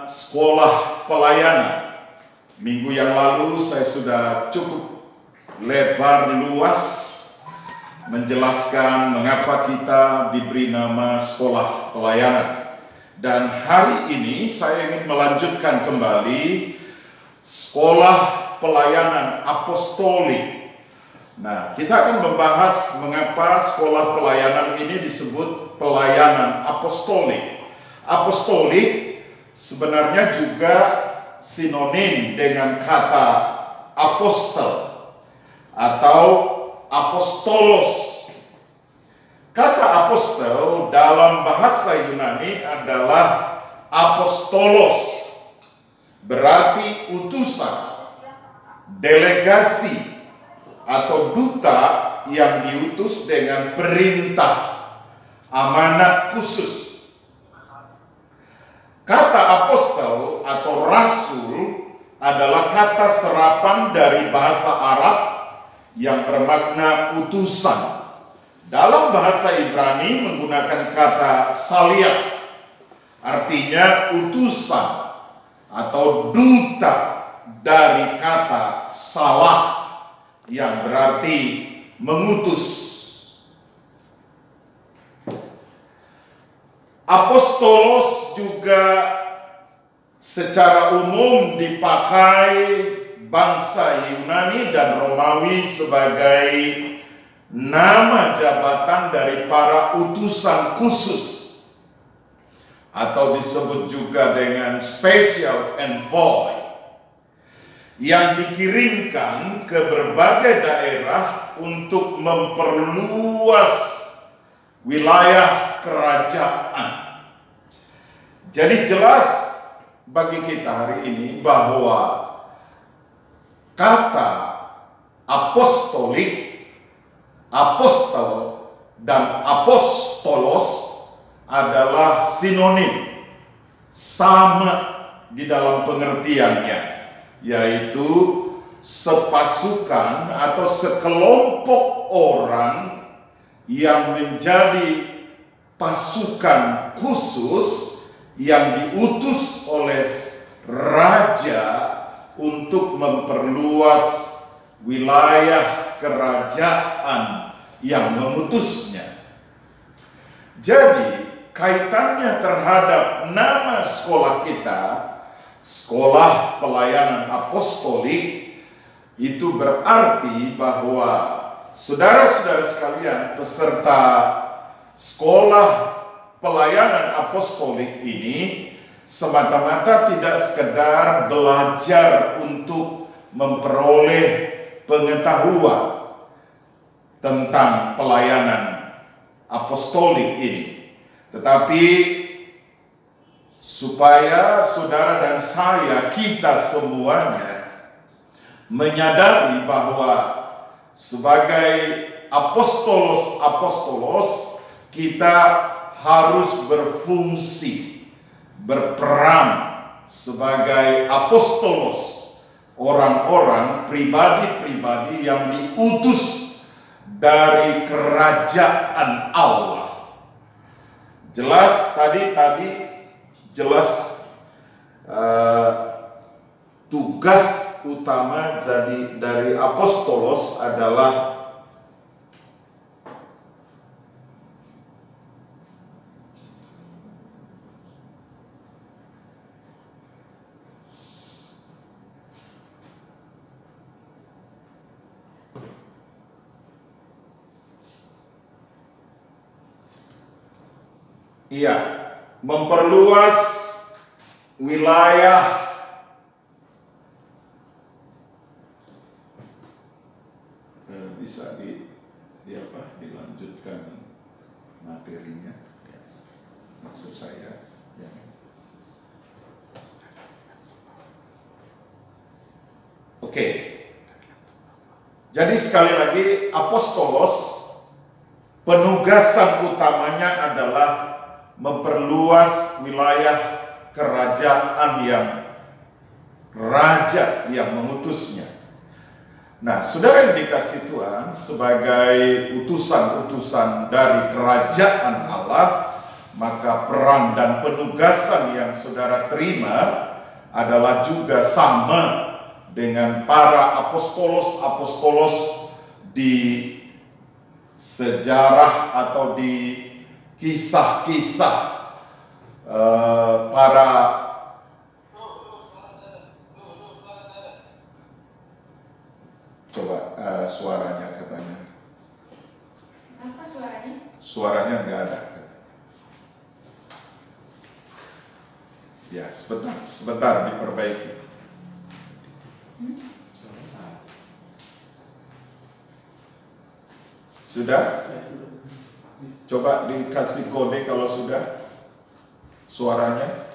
sekolah pelayanan. Minggu yang lalu saya sudah cukup lebar luas menjelaskan mengapa kita diberi nama sekolah pelayanan. Dan hari ini saya ingin melanjutkan kembali sekolah pelayanan apostolik. Nah, kita akan membahas mengapa sekolah pelayanan ini disebut pelayanan apostolik. Apostolik sebenarnya juga sinonim dengan kata apostel atau apostolos. Kata apostel dalam bahasa Yunani adalah apostolos, berarti utusan, delegasi, atau duta yang diutus dengan perintah, amanat khusus. Kata apostel atau rasul adalah kata serapan dari bahasa Arab yang bermakna utusan. Dalam bahasa Ibrani menggunakan kata saliyah, artinya utusan atau duta dari kata salah yang berarti mengutus. Apostolos juga secara umum dipakai bangsa Yunani dan Romawi sebagai nama jabatan dari para utusan khusus, atau disebut juga dengan special envoy, yang dikirimkan ke berbagai daerah untuk memperluas wilayah kerajaan. Jadi jelas bagi kita hari ini bahwa kata apostolik, apostel, dan apostolos adalah sinonim, sama di dalam pengertiannya, yaitu sepasukan atau sekelompok orang yang menjadi pasukan khusus yang diutus oleh raja untuk memperluas wilayah kerajaan yang mengutusnya. Jadi kaitannya terhadap nama sekolah kita, sekolah pelayanan apostolik, itu berarti bahwa saudara-saudara sekalian peserta sekolah pelayanan apostolik ini semata-mata tidak sekedar belajar untuk memperoleh pengetahuan tentang pelayanan apostolik ini, tetapi supaya saudara dan saya, kita semuanya menyadari bahwa sebagai apostolos kita harus berfungsi, berperan sebagai apostolos, orang-orang pribadi-pribadi yang diutus dari kerajaan Allah. Jelas tadi jelas tugas utama dari apostolos adalah memperluas wilayah bisa dilanjutkan materinya, ya, maksud saya ya. Oke. Jadi sekali lagi, apostolos penugasan utamanya adalah memperluas wilayah kerajaan yang raja yang mengutusnya. Nah, saudara yang dikasih Tuhan, sebagai utusan-utusan dari kerajaan Allah, maka peran dan penugasan yang saudara terima adalah juga sama dengan para apostolos-apostolos di sejarah atau di kisah-kisah para suaranya katanya. Apa suaranya? Suaranya nggak ada. Ya, sebentar diperbaiki. Sudah? Coba dikasih kode kalau sudah suaranya.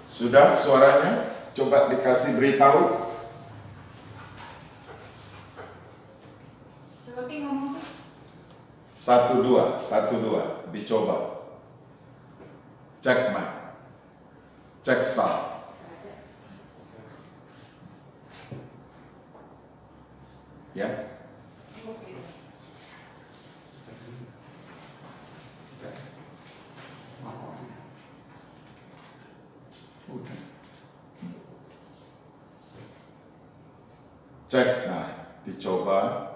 Sudah suaranya? Coba dikasih beritahu. Coba ngomong. 1 2 dicoba. Cek mic. Cek sound. Ya. Cek, nah dicoba.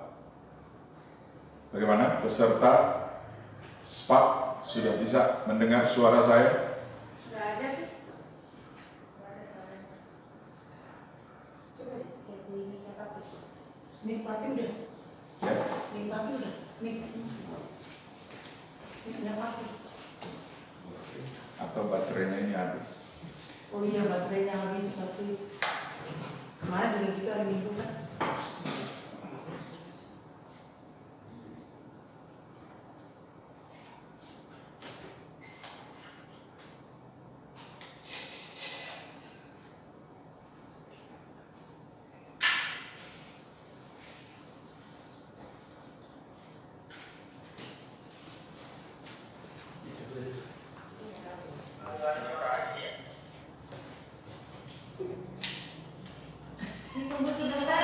Bagaimana peserta SPAK sudah bisa mendengar suara saya? Sudah ada, Pi. Ada suaranya. Coba lihat di mic Papi. Mic Papi udah. Ya. Mic Papi udah. Mic-nya Papi. Atau baterainya ini habis? Oh iya, baterainya habis seperti kemarin juga gitu hari Minggu kan. Tunggu sebentar.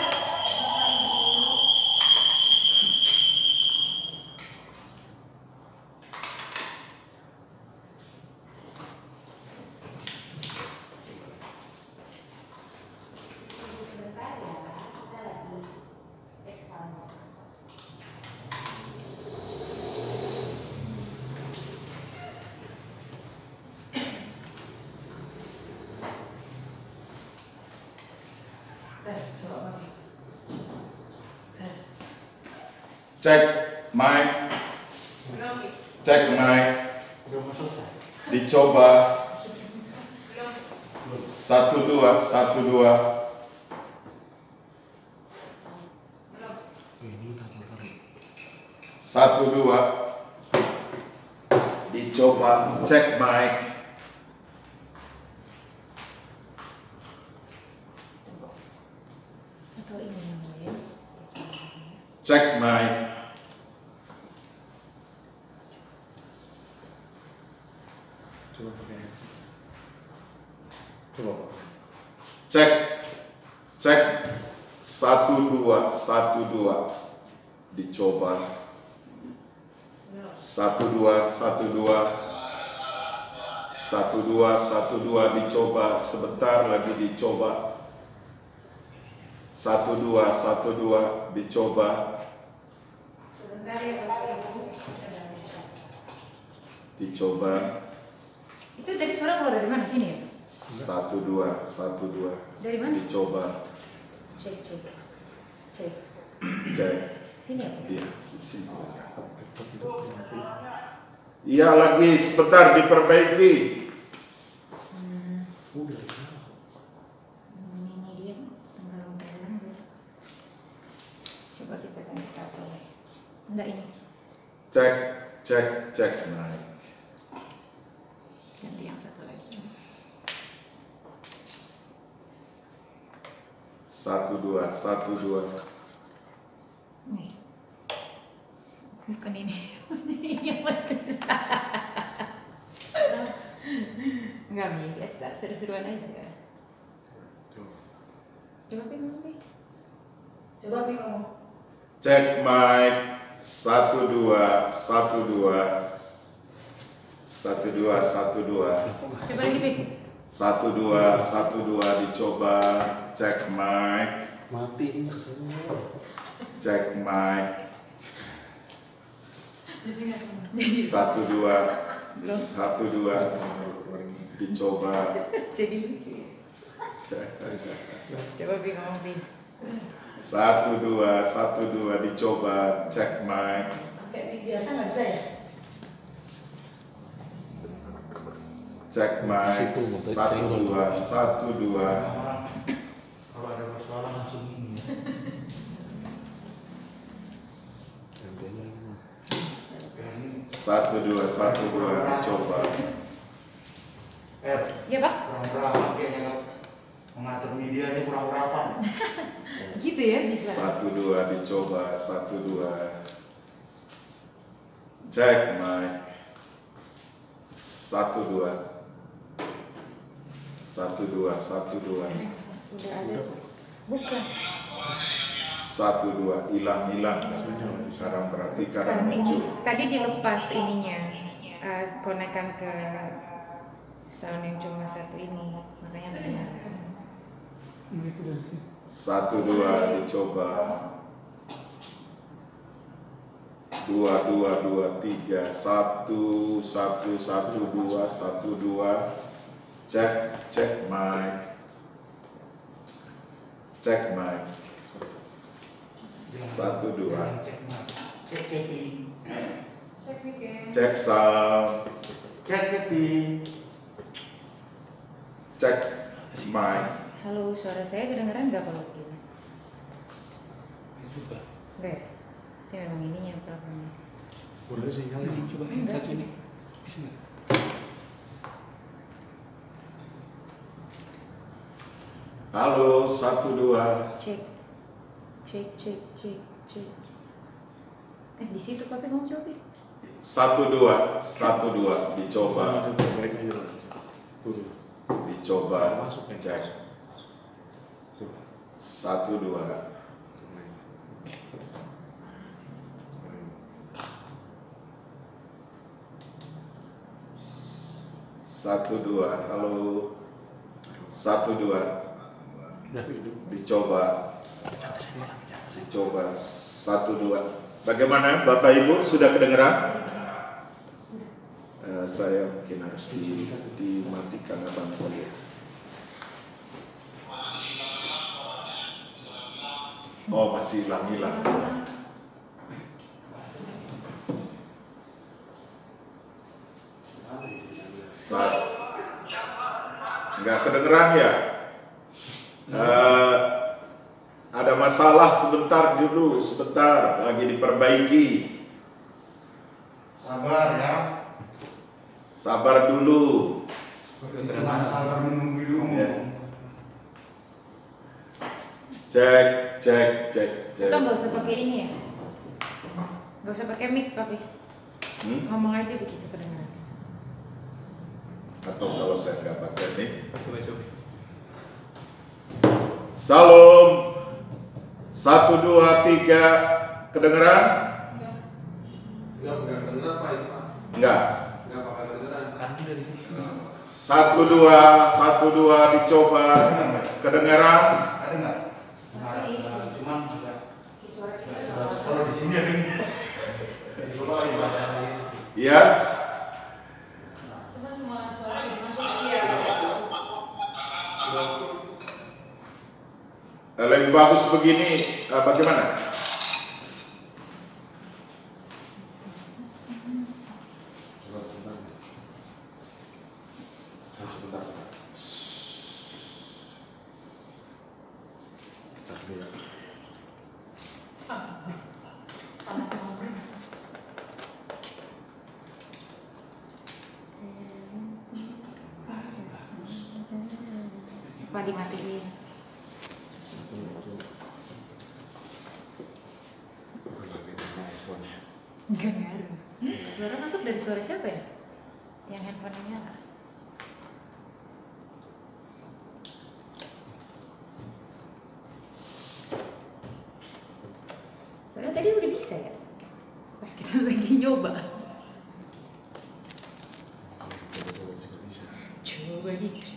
Tes, coba Papi. Tes. Cek mic. Belum, Pi. Cek mic. Udah selesai. Dicoba. Belum. 1 2 1 2. Belum. Ini tarik. 1 2. Dicoba. Cek mic. Atau ini yang mulia. Cek mic. Coba pakai headset. Coba Pak. Cek. Cek. 1 2 1 2. Dicoba. 1 2 1 2. 1 2 1 2 dicoba. Sebentar lagi dicoba. 1 2 1 2 dicoba. Sebentar ya, Bapak Ibu. Dicoba. Itu tadi suara keluar dari mana? Sini ya? 1 2 1 2. Dari mana? Dicoba. Cek. Cek. Sini ya? Iya, sini. Laptop itu mati. Iya lagi sebentar diperbaiki. Udah. Ini dia tenggelam. Coba kita ganti kabel. Enggak ini. Cek naik. Ganti yang satu lagi. 1 2 1 2. Nih. Bukan ini. Yang betul. Enggak, Mi, biasa seru-seruan aja. Tuh. Coba Pi ngomong, Pi. Coba Pi ngomong. Cek mic 1 2 1 2 1 2 1 2 Coba lagi Pi. 1 2 1 2 dicoba. Cek mic. Mati ini kesana. Cek mic. Jadi nggak teman. 1 2 1 2 dicoba. Jadi lucu. Coba Pi ngomong Pi. 1 2 1 2 dicoba. Cek mic. Pakai mic biasa nggak bisa ya? Cek mic 1 2 1 2. Kalau ada masalah langsung ini. Gantian lagi. 1 2 1 2 dicoba. Ya Pak? Kurang rapat kayaknya mengatur media ini kurang rapat. Gitu ya bisa. 1 2 dicoba. 1 2. Cek mic. 1 2 1 2 1 2. Udah ada. Bukan. 1 2 hilang sekarang berarti karena Kan ini muncul. tadi dilepas ininya. Konekkan ke sound yang cuma satu ini. Makanya nggak dengar. 1 2 dicoba. 2 2 2 3 1 1 1 2 1 2. Cek mic. Cek mic. 1 2. Cek kepi. Cek weekend. Cek sound. Cek kepi. Cek mic. Halo, suara saya kedengeran nggak kalau gini? Juga. Enggak ya? Itu memang ininya problemnya. Udah sinyal ini coba yang satu ini. Di sini. Halo 1 2. Cek. Cek, cek, cek, cek. Di situ Papi ngomong coba. 1 2 1 2 dicoba. Balik aja lah. Turun. Dicoba. Masuk ya. Cek. Tuh. 1 2. Kemarin. 1 2. Halo 1 2. Udah hidup. Dicoba. Dicoba 1 2. Bagaimana Bapak Ibu sudah kedengeran? Saya mungkin harus dimatikan apa ya. Oh masih hilang. Nggak kedengeran ya? Ada masalah sebentar lagi diperbaiki. Sabar ya. Sabar dulu. Jangan sabar menunggu dulu. Ya. Cek. Kita nggak usah pakai ini ya? Nggak usah pakai mic Papi. Ngomong aja begitu kedengeran. Atau kalau saya nggak pakai mic. Coba. Salam 1 2 3 kedengeran? Enggak benar Pak itu Pak. Enggak. Enggak bakal kedengeran. Kan dari sini. 1 2 dicoba kedengeran? Ada nggak? Cuman enggak. Kalau di sini ada nih. Coba lagi Pak. Ya. Cuma semua suara masuk iya. Lebih bagus begini, bagaimana? Sebentar. Apa dimatiin? Enggak ngaruh. Suara masuk dari suara siapa ya? Yang handphonenya nyala. Pas kita lagi nyoba. Coba gitu.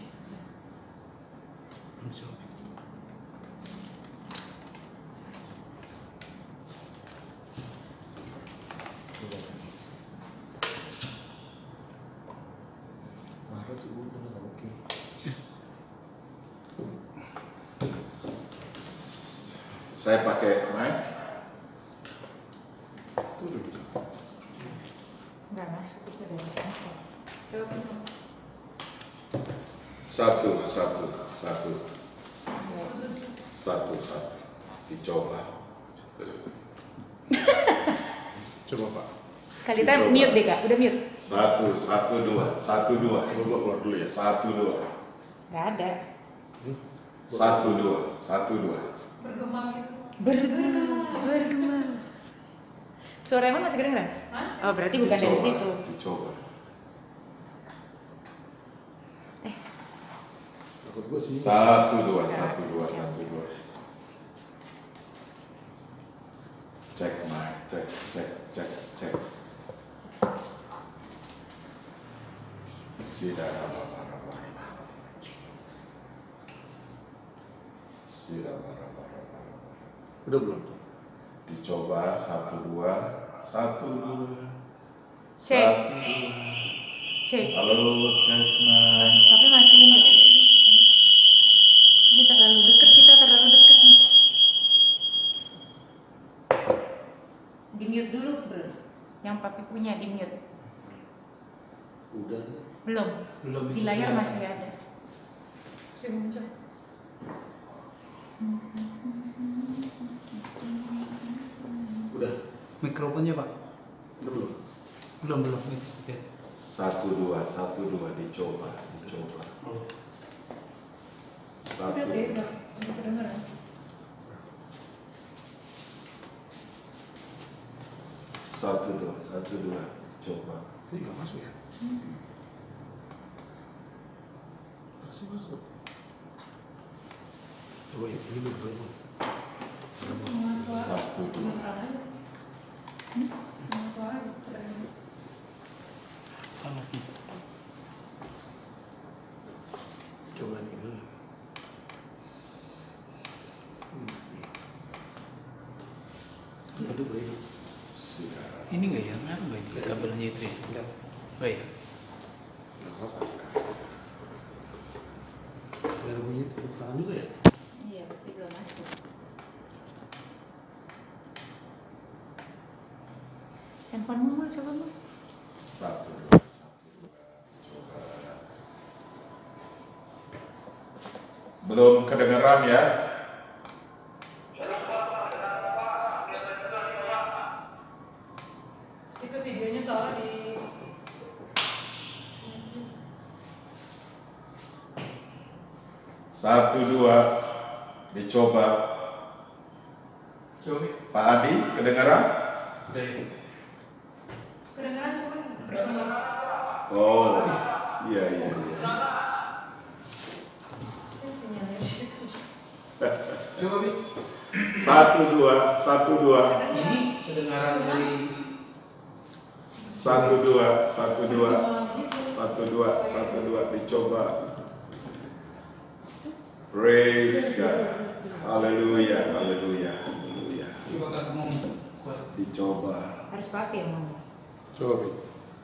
Saya pakai mic. Enggak masuk itu dari apa? Coba. Satu. Dicoba. Coba Pak. Kali itu mute deh Kak, udah mute. 1, 2. Coba gua keluar dulu ya. 1, 2. Enggak ada. 1, 2. Bergema. Suara emang masih kedengeran? Oh, berarti bukan dari situ. Dicoba. Takut gua sini. 1, 2. Cek mic, cek. Udah belum? Dicoba 1, 2. Cek. Halo, cek mic. Tapi matiin deh. Ini terlalu deket, kita terlalu deket nih. Di mute dulu bro. Yang papi punya di mute. Udah. Belum. Belum Di itu layar belum. masih ada. Masih muncul. Udah. Mikrofonnya Pak. Udah belum? Belum. Oke. 1, 2. Dicoba. Oh. 1. Udah sih, udah kedengeran. 1, 2. Coba. Ini nggak masuk ya? Masuk. Coba ya, ini belum. 1, 2. Semua suara Coba nih dulu. Aduh, boleh. Ini enggak ya? Enggak ini kabelnya itu ya? Enggak. Oh iya. Gak ada bunyi tepuk tangan juga ya? Iya, tapi belum masuk. Handphonemu mau coba mau. 1, 2. Coba. Belum kedengeran ya? Itu videonya soalnya di Satu, 2. Dicoba. Coba. Pak Adi, kedengeran? Udah ya. kedengeran cuman berkembang. Oh, iya. Kan sinyalnya. Coba Bi. 1, 2. Ini kedengaran dari 1, 2. Dicoba. Praise God. Haleluya. coba Kak ngomong kuat. Dicoba. Harus pakai yang ngomong. Coba, Bi.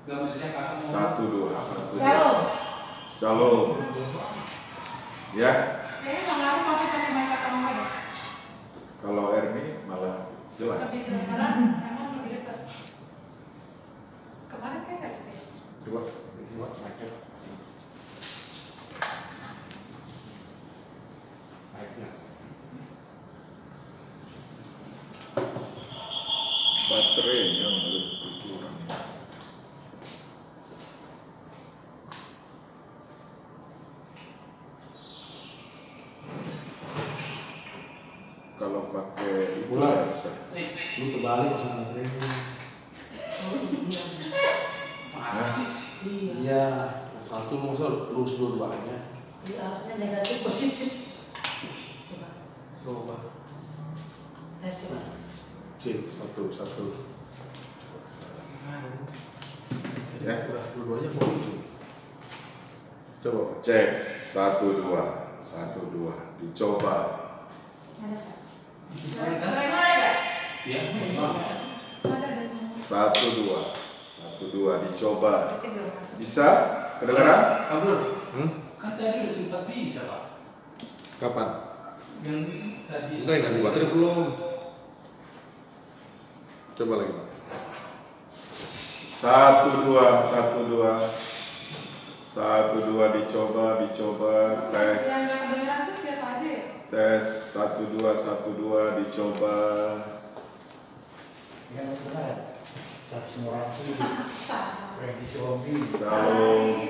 Enggak maksudnya Kakak ngomong. 1, 2. Shalom. Shalom. Ya, Kayaknya nggak ngaruh pakai mic atau enggak deh. kalau Erni malah jelas. Tapi kedengeran emang lebih dekat. Kemarin kayak nggak gitu ya? Coba, mic-nya. Mic-nya. Baterainya lebih kurang. Kalau pakai itu Mulai. bisa. Lu terbalik pasang baterainya. Masa sih? Iya. Satu masa lurus dua-duanya. Iya, harusnya negatif positif. Coba Coba. tes coba. C, satu. Ya. Dua-duanya mau muncul. Coba Pak. Cek 1 2 1 2 dicoba. Ada Pak. Kan? Sulaiman ada? Iya. Ada semua. 1 2 1 2 dicoba. Berarti belum masuk. Bisa? Kedengaran? Pak Bro, Hmm? kan tadi udah sempat bisa Pak. Kapan? Yang tadi. Enggak, yang ganti baterai belum. Coba lagi Pak. 1 2 1 2 1 2 dicoba tes. Yang kedengeran tuh siapa aja ya? Tes 1 2 1 2 dicoba. Yang benar. Saksi Murati. Randy Sobi. Salam.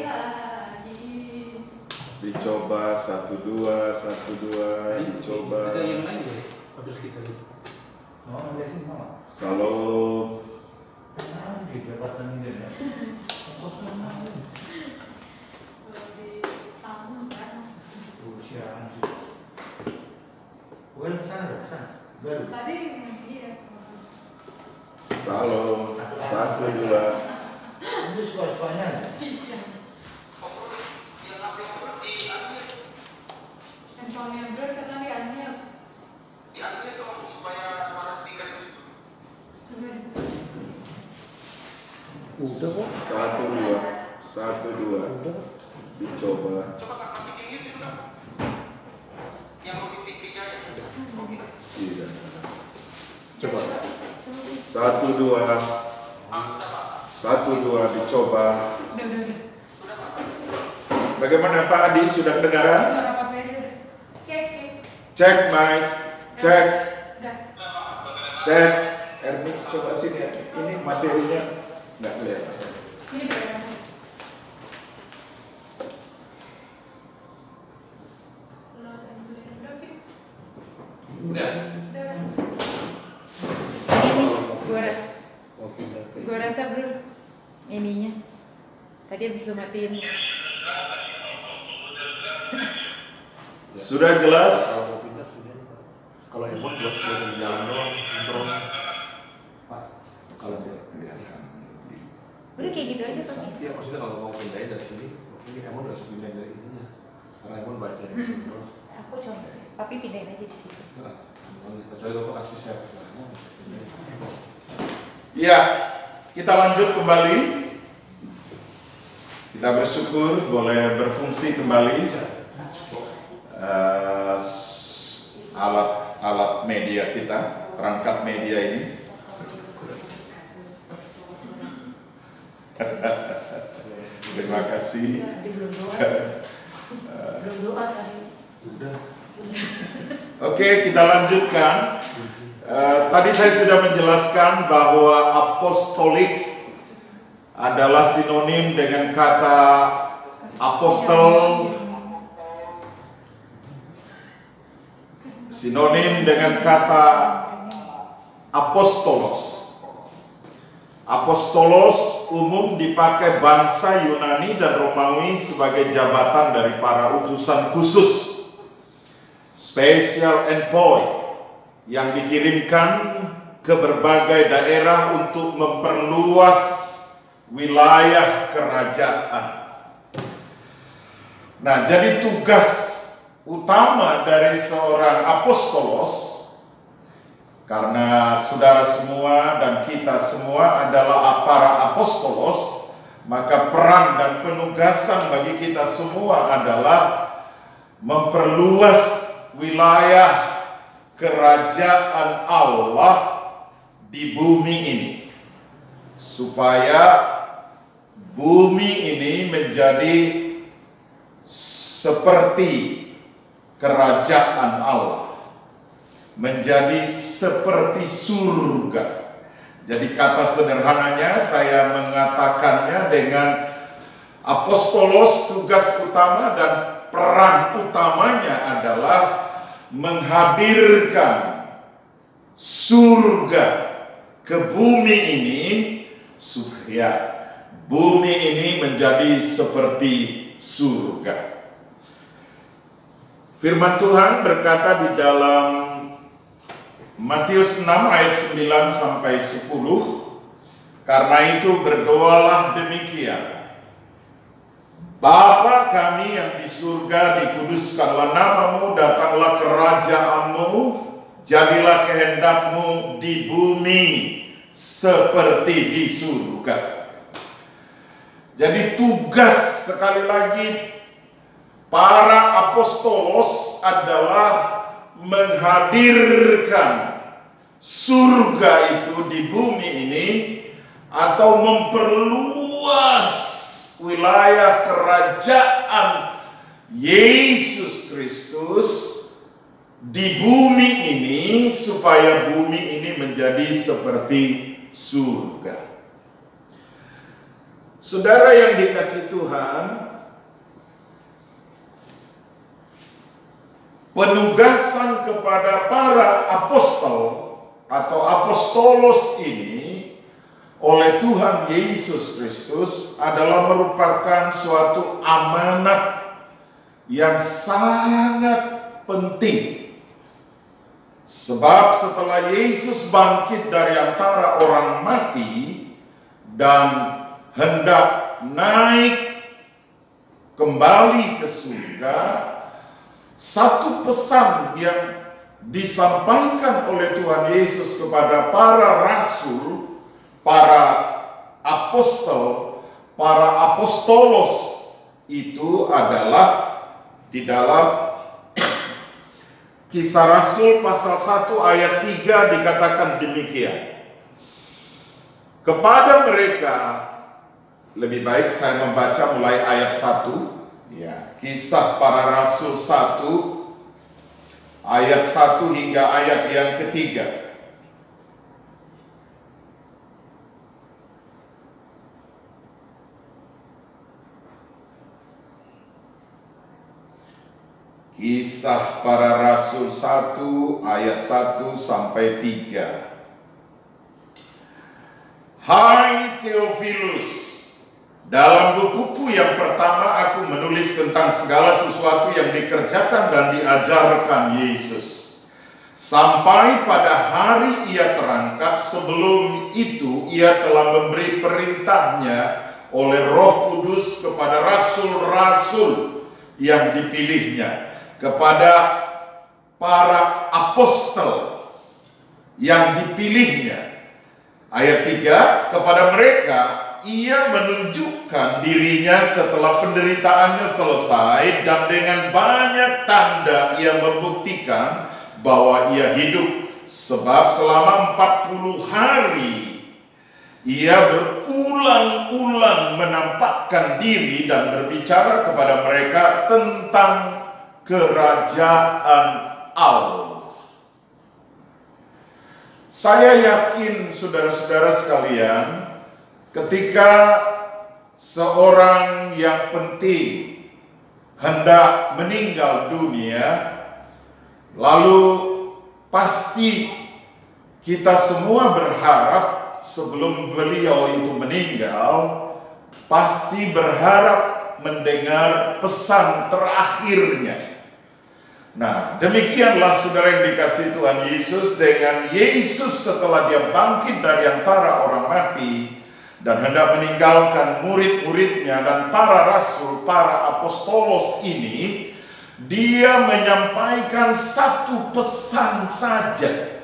Dicoba 1 2 1 2 dicoba. Ada yang lain ya? Habis kita gitu. Mau ngambil sini mau? Salam. Nah, di jabatan ini ya. Usia anjir. Bukan kesana dong, kesana. Baru. Tadi iya. Salam. 1 2. Ini suka-sukanya. Handphonenya Bro kata dia aneh. Diambil dong supaya suara speaker itu. Coba. Udah kok. 1 2 Udah. dicoba. Coba Kak masukin gitu Kak. Yang Robi Fikri Jaya. Oke. Sudah. Coba. 1 2 1 2 dicoba. Udah. Bagaimana Pak Adi, sudah kedengaran? Suara papi aja. Cek. Cek mic, cek, Udah. cek. Ermi coba sini ya. Ini materinya nggak kelihatan. Ini berapa? Udah. Ini Oke, udah. gua rasa Bro ininya. Tadi habis lu matiin. Sudah jelas? Kalau mau pindah sini aja, Pak. Kalau emot buat jalan doang, drone. Pak, kalau kelihatan. Udah kayak gitu aja Pak. iya maksudnya kalau mau pindahin dari sini, ini emot nggak harus pindahin dari ininya. Karena emot baca dari sini doang. Aku coba. Tapi pindahin aja di situ. Nah, kecuali kalau kasih share. Ya, kita lanjut kembali. Kita bersyukur boleh berfungsi kembali alat media kita, perangkat media ini. Terima kasih. Tadi belum doa sih. Belum doa tadi. Udah. Oke, kita lanjutkan. Tadi saya sudah menjelaskan bahwa apostolik adalah sinonim dengan kata apostol, sinonim dengan kata apostolos. Apostolos umum dipakai bangsa Yunani dan Romawi sebagai jabatan dari para utusan khusus, special envoy, yang dikirimkan ke berbagai daerah untuk memperluas wilayah kerajaan. Nah, jadi tugas utama dari seorang apostolos, karena saudara semua dan kita semua adalah para apostolos, maka peran dan penugasan bagi kita semua adalah memperluas wilayah kerajaan Allah di bumi ini, supaya bumi ini menjadi seperti kerajaan Allah, menjadi seperti surga. Jadi kata sederhananya saya mengatakannya dengan apostolos, tugas utama dan peran utamanya adalah menghadirkan surga ke bumi ini supaya bumi ini menjadi seperti surga. Firman Tuhan berkata di dalam Matius 6 ayat 9 sampai 10, Karena itu berdoalah demikian. Bapa kami yang di surga, dikuduskanlah namamu, datanglah kerajaanmu, jadilah kehendakmu di bumi seperti di surga. Jadi tugas sekali lagi para apostolos adalah menghadirkan surga itu di bumi ini, atau memperluas wilayah kerajaan Yesus Kristus di bumi ini, supaya bumi ini menjadi seperti surga. Saudara yang dikasihi Tuhan, penugasan kepada para apostol atau apostolos ini oleh Tuhan Yesus Kristus adalah merupakan suatu amanat yang sangat penting. Sebab setelah Yesus bangkit dari antara orang mati dan hendak naik kembali ke surga, satu pesan yang disampaikan oleh Tuhan Yesus kepada para rasul, para apostol, para apostolos itu adalah di dalam Kisah Rasul pasal 1 ayat 3 dikatakan demikian. Kepada mereka, lebih baik saya membaca mulai ayat 1, ya, Kisah Para Rasul 1 ayat 1 hingga ayat yang ketiga. Kisah Para Rasul 1 ayat 1 sampai 3. Hai Theophilus, dalam bukuku yang pertama aku menulis tentang segala sesuatu yang dikerjakan dan diajarkan Yesus, sampai pada hari ia terangkat. Sebelum itu ia telah memberi perintahnya oleh Roh Kudus kepada rasul-rasul yang dipilihnya, kepada para apostol yang dipilihnya. Ayat 3, kepada mereka ia menunjukkan dirinya setelah penderitaannya selesai, dan dengan banyak tanda ia membuktikan bahwa ia hidup. Sebab selama 40 hari ia berulang-ulang menampakkan diri dan berbicara kepada mereka tentang kerajaan Allah. Saya yakin saudara-saudara sekalian, ketika seorang yang penting hendak meninggal dunia, lalu pasti kita semua berharap sebelum beliau itu meninggal, pasti berharap mendengar pesan terakhirnya. Nah, demikianlah saudara yang dikasihi Tuhan Yesus, dengan Yesus setelah dia bangkit dari antara orang mati dan hendak meninggalkan murid-muridnya dan para rasul, para apostolos ini, dia menyampaikan satu pesan saja.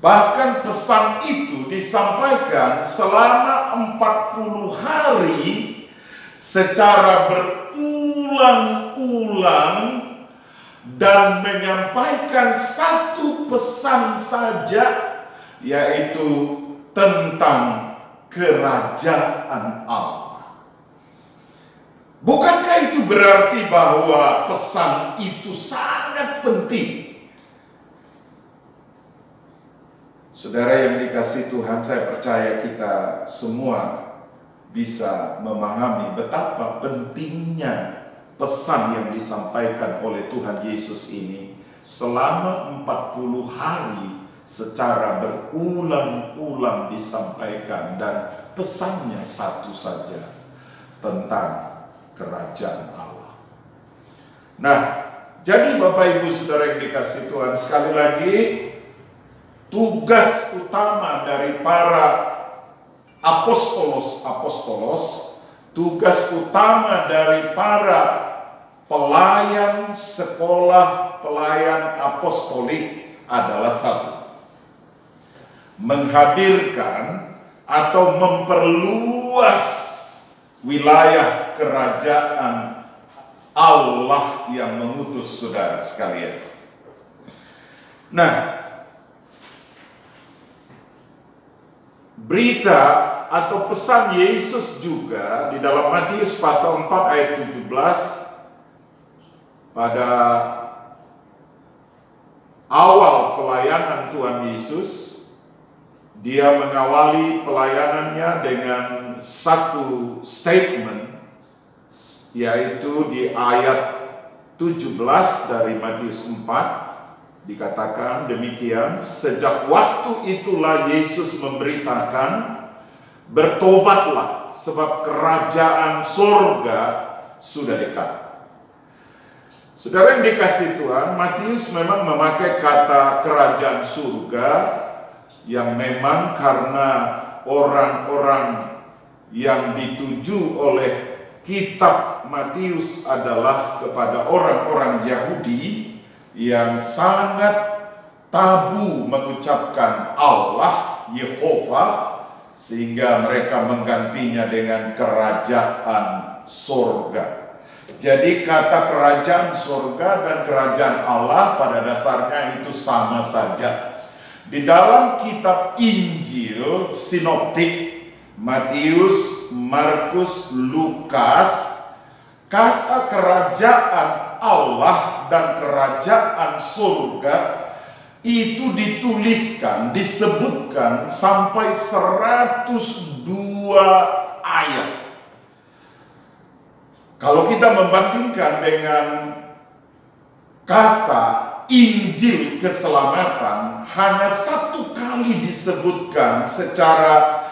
Bahkan pesan itu disampaikan selama 40 hari secara berulang-ulang, dan menyampaikan satu pesan saja, yaitu tentang kerajaan Allah. Bukankah itu berarti bahwa pesan itu sangat penting? Saudara yang dikasihi Tuhan, saya percaya kita semua bisa memahami betapa pentingnya pesan yang disampaikan oleh Tuhan Yesus ini selama 40 hari secara berulang-ulang disampaikan, dan pesannya satu saja, tentang kerajaan Allah. Nah, jadi Bapak Ibu Saudara yang dikasihi Tuhan, sekali lagi tugas utama dari para apostolos, tugas utama dari para pelayan sekolah pelayan apostolik adalah satu: menghadirkan atau memperluas wilayah kerajaan Allah yang mengutus saudara sekalian. Nah, berita atau pesan Yesus juga di dalam Matius pasal 4 ayat 17 pada awal pelayanan Tuhan Yesus, dia mengawali pelayanannya dengan satu statement, yaitu di ayat 17 dari Matius 4 dikatakan demikian, sejak waktu itulah Yesus memberitakan, bertobatlah sebab kerajaan surga sudah dekat. Saudara yang dikasihi Tuhan, Matius memang memakai kata kerajaan surga yang memang karena orang-orang yang dituju oleh kitab Matius adalah kepada orang-orang Yahudi yang sangat tabu mengucapkan Allah, Yehova, sehingga mereka menggantinya dengan kerajaan surga. Jadi kata kerajaan surga dan kerajaan Allah pada dasarnya itu sama saja. Di dalam kitab Injil sinoptik Matius, Markus, Lukas, kata kerajaan Allah dan kerajaan surga itu dituliskan, disebutkan sampai 102 ayat. Kalau kita membandingkan dengan kata Injil keselamatan, hanya satu kali disebutkan secara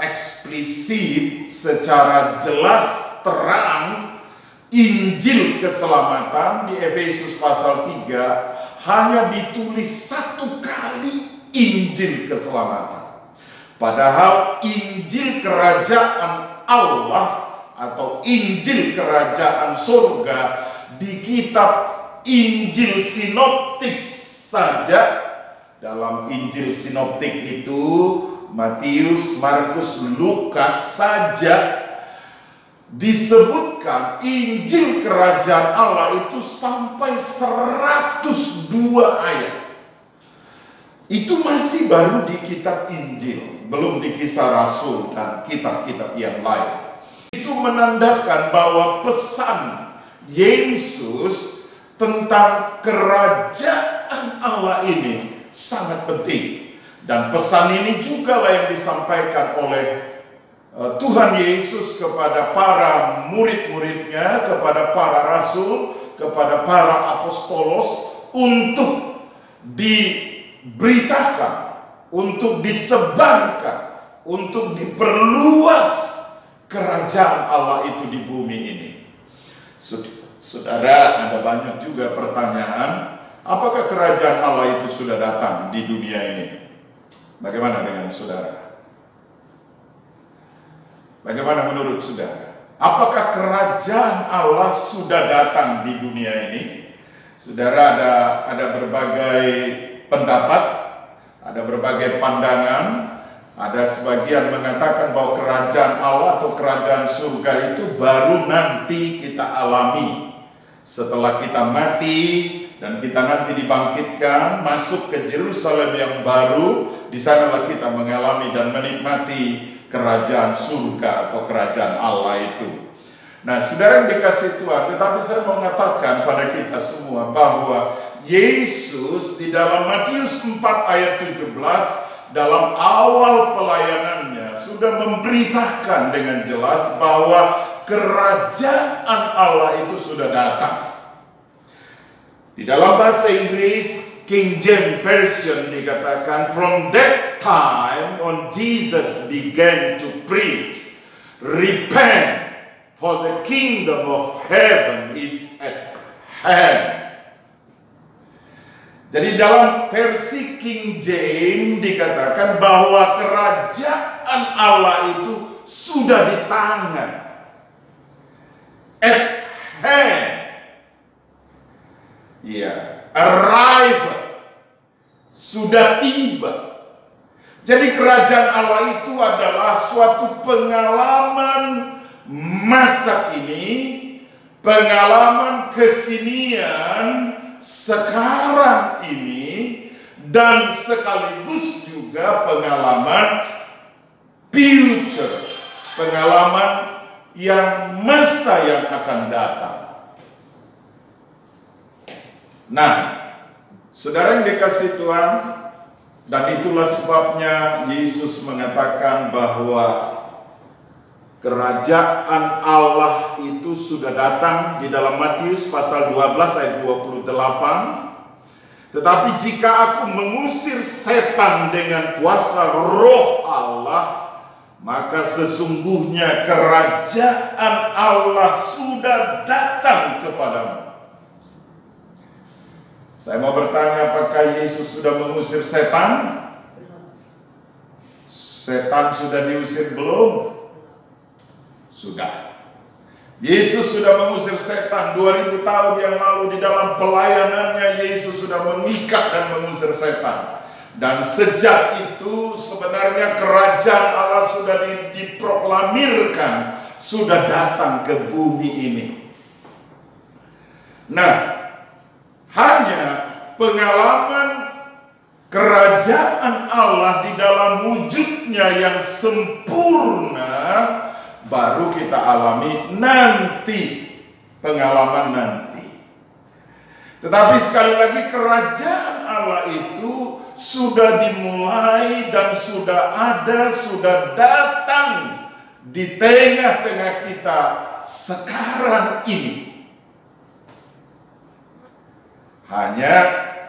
eksplisit, secara jelas, terang, Injil keselamatan di Efesus pasal 3 hanya ditulis satu kali Injil keselamatan. Padahal Injil kerajaan Allah atau Injil kerajaan surga di kitab Injil sinoptik saja, dalam Injil sinoptik itu Matius, Markus, Lukas saja disebutkan Injil kerajaan Allah itu sampai 102 ayat. Itu masih baru di kitab Injil, belum di Kisah Rasul dan kitab-kitab yang lain. Itu menandakan bahwa pesan Yesus tentang kerajaan Allah ini sangat penting. Dan pesan ini juga lah yang disampaikan oleh Tuhan Yesus kepada para murid-muridnya, kepada para rasul, kepada para apostolos, untuk diberitakan, untuk disebarkan, untuk diperluas kerajaan Allah itu di bumi ini. Saudara, ada banyak juga pertanyaan, apakah kerajaan Allah itu sudah datang di dunia ini? Bagaimana dengan saudara? Bagaimana menurut saudara? Apakah kerajaan Allah sudah datang di dunia ini? Saudara, ada berbagai pendapat, ada berbagai pandangan. Ada sebagian mengatakan bahwa kerajaan Allah atau kerajaan surga itu baru nanti kita alami setelah kita mati dan kita nanti dibangkitkan, masuk ke Yerusalem yang baru. Di sanalah kita mengalami dan menikmati kerajaan surga atau kerajaan Allah itu. Nah, saudara yang dikasihi Tuhan, tetapi saya mau mengatakan pada kita semua bahwa Yesus di dalam Matius 4 ayat 17 dalam awal pelayanannya sudah memberitakan dengan jelas bahwa kerajaan Allah itu sudah datang. Di dalam bahasa Inggris King James Version dikatakan, from that time when Jesus began to preach, repent, for the kingdom of heaven is at hand. Jadi dalam versi King James dikatakan bahwa kerajaan Allah itu sudah di tangan, at hand, arrival, sudah tiba. Jadi kerajaan Allah itu adalah suatu pengalaman masa kini, pengalaman kekinian sekarang ini, dan sekaligus juga pengalaman future, pengalaman yang masa yang akan datang. Nah, saudara yang dikasih Tuhan, dan itulah sebabnya Yesus mengatakan bahwa kerajaan Allah itu sudah datang di dalam Matius pasal 12 ayat 28. Tetapi jika aku mengusir setan dengan kuasa Roh Allah, maka sesungguhnya kerajaan Allah sudah datang kepadamu. Saya mau bertanya, apakah Yesus sudah mengusir setan? Setan sudah diusir belum? Sudah. Yesus sudah mengusir setan 2000 tahun yang lalu. Di dalam pelayanannya Yesus sudah mengikat dan mengusir setan. Dan sejak itu sebenarnya kerajaan Allah sudah diproklamirkan, sudah datang ke bumi ini. Nah, hanya pengalaman kerajaan Allah di dalam wujudnya yang sempurna baru kita alami nanti, pengalaman nanti. Tetapi sekali lagi kerajaan Allah itu sudah dimulai dan sudah ada, sudah datang di tengah-tengah kita sekarang ini. Hanya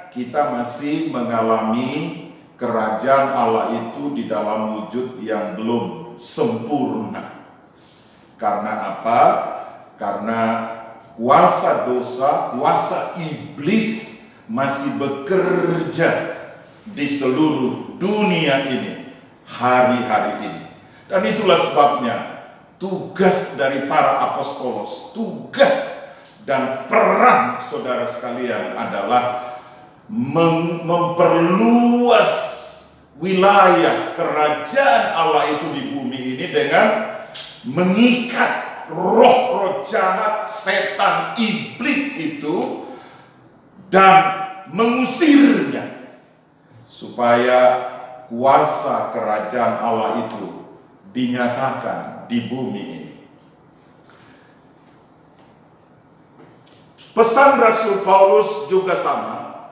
kita masih mengalami kerajaan Allah itu di dalam wujud yang belum sempurna. Karena apa? Karena kuasa dosa, kuasa iblis masih bekerja di seluruh dunia ini, hari-hari ini. Dan itulah sebabnya tugas dari para apostolos, tugas dan peran saudara sekalian adalah memperluas wilayah kerajaan Allah itu di bumi ini dengan mengikat roh-roh jahat, setan, iblis itu, dan mengusirnya supaya kuasa kerajaan Allah itu dinyatakan di bumi ini. Pesan Rasul Paulus juga sama.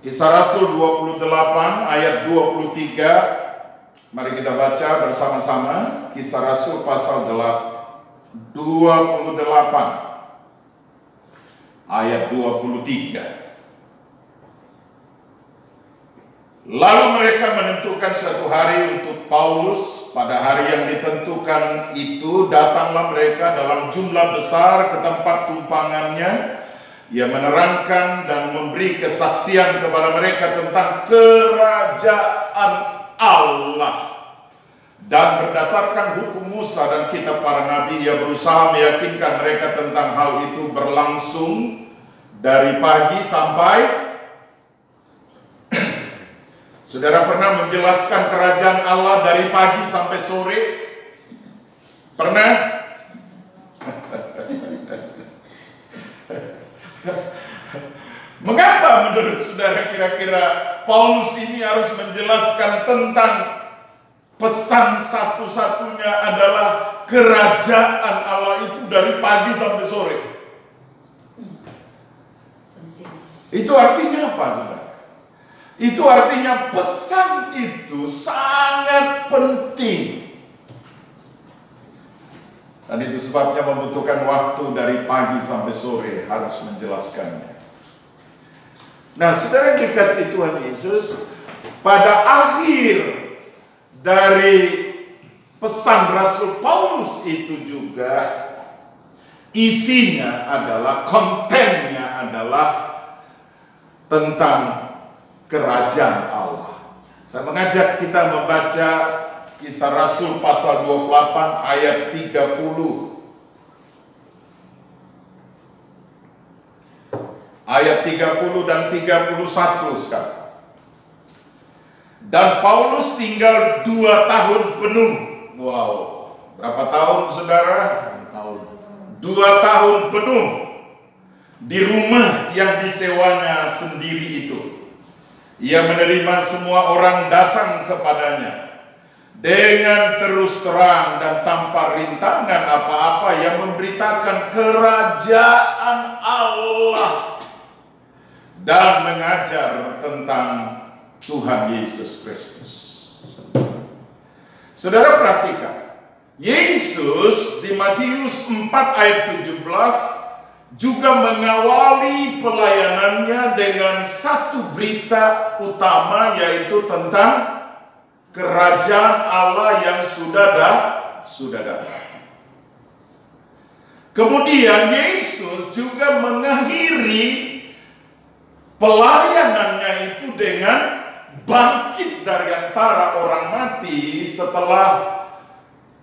Kisah Rasul 28 ayat 23. Mari kita baca bersama-sama Kisah Rasul pasal 28 ayat 23. Lalu mereka menentukan suatu hari untuk Paulus. Pada hari yang ditentukan itu datanglah mereka dalam jumlah besar ke tempat tumpangannya. Ia menerangkan dan memberi kesaksian kepada mereka tentang kerajaan Allah. Dan berdasarkan hukum Musa dan kitab para nabi, ia berusaha meyakinkan mereka tentang hal itu berlangsung dari pagi sampai Saudara pernah menjelaskan kerajaan Allah dari pagi sampai sore? Pernah? Mengapa menurut saudara kira-kira Paulus ini harus menjelaskan tentang pesan satu-satunya adalah kerajaan Allah itu dari pagi sampai sore? Itu artinya apa, saudara? Itu artinya pesan itu sangat penting. Dan itu sebabnya membutuhkan waktu dari pagi sampai sore harus menjelaskannya. Nah, saudara yang dikasihi Tuhan Yesus, pada akhir dari pesan Rasul Paulus itu juga isinya adalah, kontennya adalah tentang kerajaan Allah. Saya mengajak kita membaca Kisah Rasul pasal 28 ayat 30. Ayat 30 dan 31 sekarang. Dan Paulus tinggal 2 tahun penuh. Wow, berapa tahun saudara? 2 tahun penuh di rumah yang disewanya sendiri itu. Ia menerima semua orang datang kepadanya dengan terus terang dan tanpa rintangan apa-apa yang memberitakan kerajaan Allah dan mengajar tentang Tuhan Yesus Kristus. Saudara perhatikan, Yesus di Matius 4 ayat 17 juga mengawali pelayanannya dengan satu berita utama, yaitu tentang kerajaan Allah yang sudah datang. Kemudian Yesus juga mengakhiri pelayanannya itu dengan bangkit dari antara orang mati setelah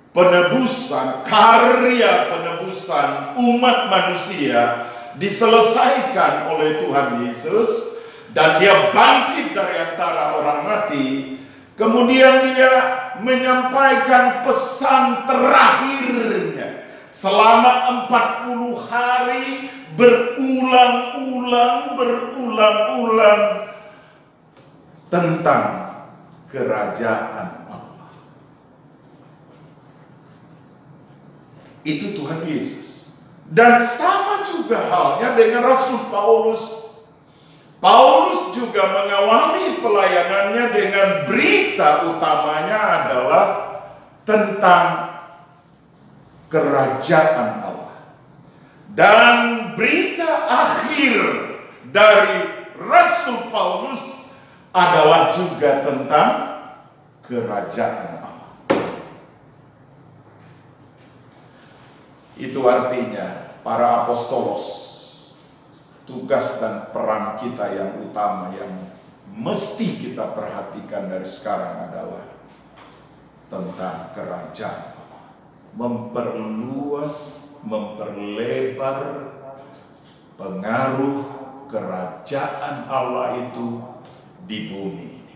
penebusan, karya penebusan umat manusia diselesaikan oleh Tuhan Yesus, dan dia bangkit dari antara orang mati. Kemudian dia menyampaikan pesan terakhirnya selama 40 hari berulang-ulang tentang kerajaan Allah. Itu Tuhan Yesus. Dan sama juga halnya dengan Rasul Paulus. Paulus juga mengawali pelayanannya dengan berita utamanya adalah tentang kerajaan Allah. Dan berita akhir dari Rasul Paulus adalah juga tentang kerajaan Allah. Itu artinya para apostolos, tugas dan peran kita yang utama yang mesti kita perhatikan dari sekarang adalah tentang kerajaan Allah. Memperluas, memperlebar pengaruh kerajaan Allah itu di bumi ini.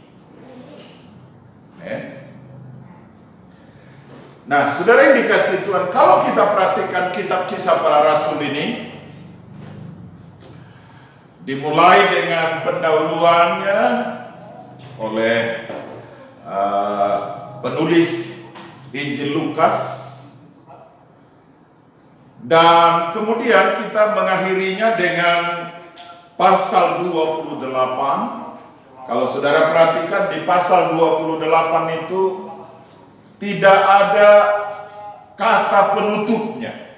Nah, saudara yang dikasihi Tuhan, kalau kita perhatikan kitab Kisah Para Rasul ini, dimulai dengan pendahuluannya oleh penulis Injil Lukas, dan kemudian kita mengakhirinya dengan pasal 28. Kalau saudara perhatikan di pasal 28 itu tidak ada kata penutupnya.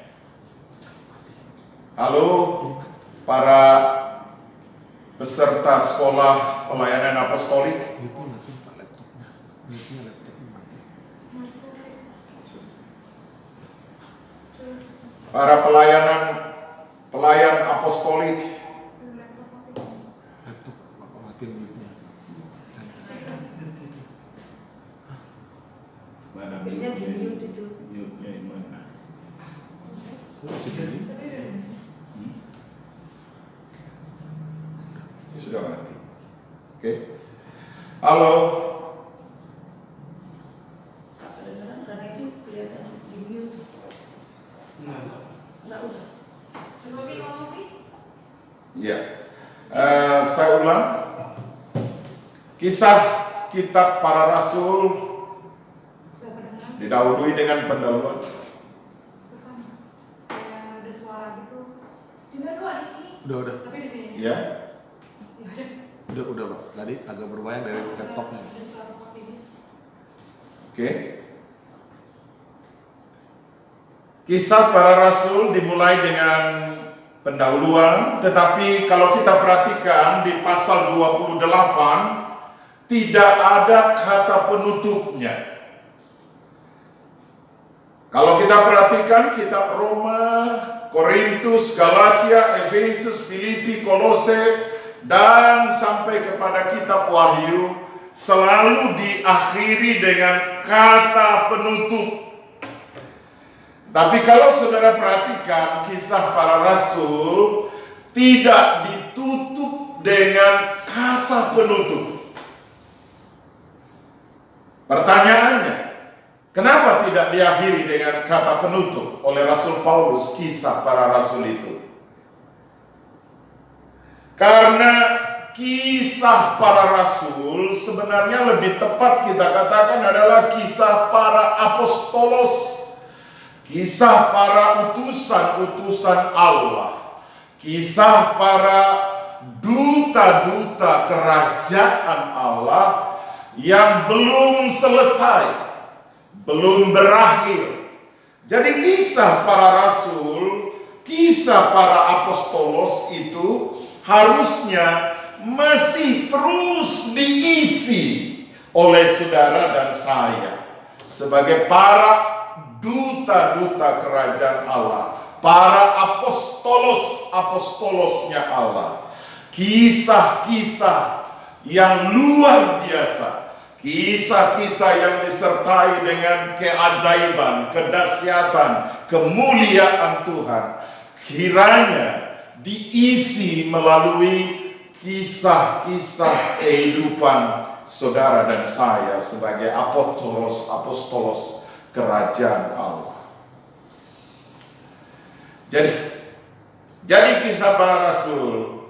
Halo para peserta sekolah pelayanan apostolik. Para pelayan apostolik. Mana Mute-nya di mute itu. Mute-nya di mana? Sudah mati. Oke. Halo. Kadang-kadang karena itu kelihatan di mute. Enggak udah. Ya. Saya ulang. Kisah kitab Para Rasul didahului dengan pendahuluan. Ada suara gitu. Dengar kok di sini. Udah. Tapi di sini. Ya. Udah Pak. Tadi agak berbayang dari laptopnya. Ada suara papi gitu. Oke. Kisah Para Rasul dimulai dengan pendahuluan, tetapi kalau kita perhatikan di pasal 28 tidak ada kata penutupnya. Kalau kita perhatikan kitab Roma, Korintus, Galatia, Efesus, Filipi, Kolose, dan sampai kepada kitab Wahyu selalu diakhiri dengan kata penutup. Tapi kalau saudara perhatikan kisah para rasul tidak ditutup dengan kata penutup. Pertanyaannya, kenapa tidak diakhiri dengan kata penutup oleh Rasul Paulus kisah para rasul itu? Karena kisah para rasul sebenarnya lebih tepat kita katakan adalah kisah para apostolos, kisah para utusan-utusan Allah, kisah para duta-duta kerajaan Allah yang belum selesai, belum berakhir. Jadi kisah para rasul, kisah para apostolos itu harusnya masih terus diisi oleh saudara dan saya sebagai para duta-duta kerajaan Allah, para apostolos-apostolosnya Allah. Kisah-kisah yang luar biasa, kisah-kisah yang disertai dengan keajaiban, kedahsyatan, kemuliaan Tuhan, kiranya diisi melalui kisah-kisah kehidupan saudara dan saya sebagai apostolos kerajaan Allah. Jadi kisah para rasul,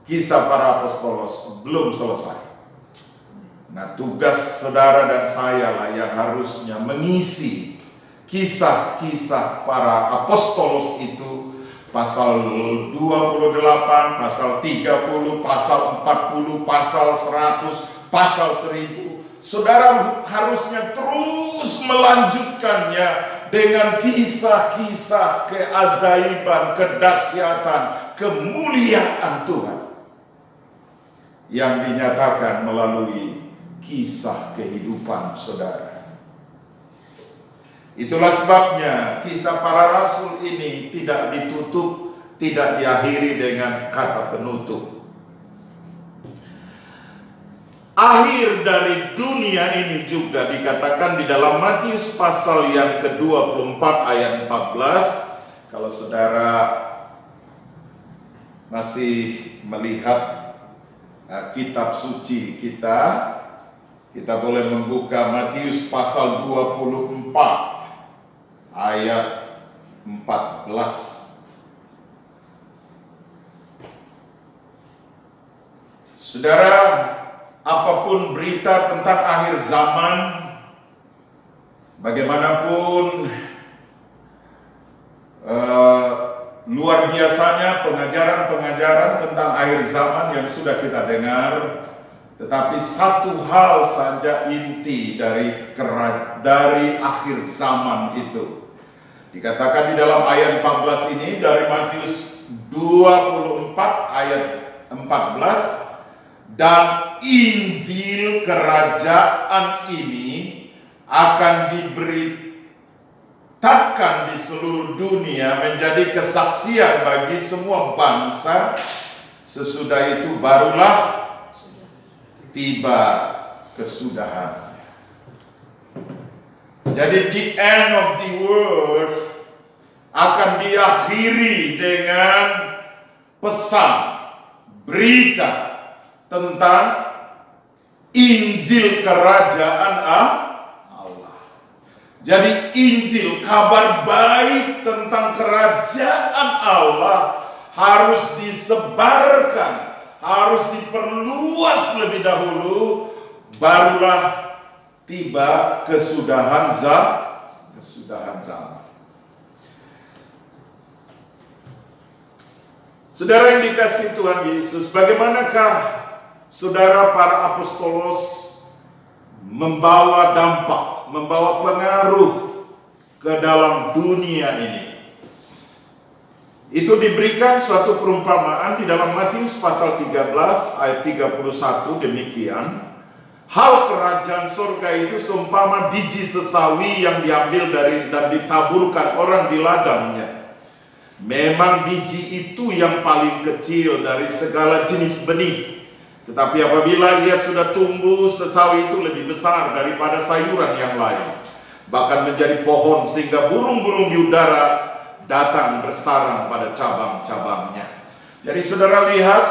kisah para apostolos belum selesai. Nah, tugas saudara dan saya lah yang harusnya mengisi kisah-kisah para apostolos itu. Pasal 28, pasal 30, pasal 40, pasal 100, pasal 1000. Saudara harusnya terus melanjutkannya dengan kisah-kisah keajaiban, kedahsyatan, kemuliaan Tuhan yang dinyatakan melalui kisah kehidupan saudara. Itulah sebabnya kisah para rasul ini tidak ditutup, tidak diakhiri dengan kata penutup. Akhir dari dunia ini juga dikatakan di dalam Matius pasal yang ke-24 ayat 14. Kalau saudara masih melihat kitab suci kita boleh membuka Matius pasal 24 ayat 14. Saudara, apapun berita tentang akhir zaman, bagaimanapun luar biasanya pengajaran-pengajaran tentang akhir zaman yang sudah kita dengar, tetapi satu hal saja inti dari akhir zaman itu. Dikatakan di dalam ayat 14 ini dari Matius 24 ayat 14, dan Injil kerajaan ini akan diberitakan di seluruh dunia menjadi kesaksian bagi semua bangsa, sesudah itu barulah tiba kesudahan. Jadi the end of the world akan diakhiri dengan pesan, berita tentang Injil kerajaan Allah. Jadi Injil, kabar baik tentang kerajaan Allah harus disebarkan, harus diperluas lebih dahulu, barulah tiba kesudahan zaman. Saudara yang dikasihi Tuhan Yesus, bagaimanakah saudara para apostolos membawa dampak, membawa pengaruh ke dalam dunia ini? Itu diberikan suatu perumpamaan di dalam Matius pasal 13 ayat 31 demikian. Hal kerajaan surga itu seumpama biji sesawi yang diambil dari dan ditaburkan orang di ladangnya. Memang biji itu yang paling kecil dari segala jenis benih. Tetapi apabila ia sudah tumbuh, sesawi itu lebih besar daripada sayuran yang lain, bahkan menjadi pohon sehingga burung-burung di udara datang bersarang pada cabang-cabangnya. Jadi saudara lihat,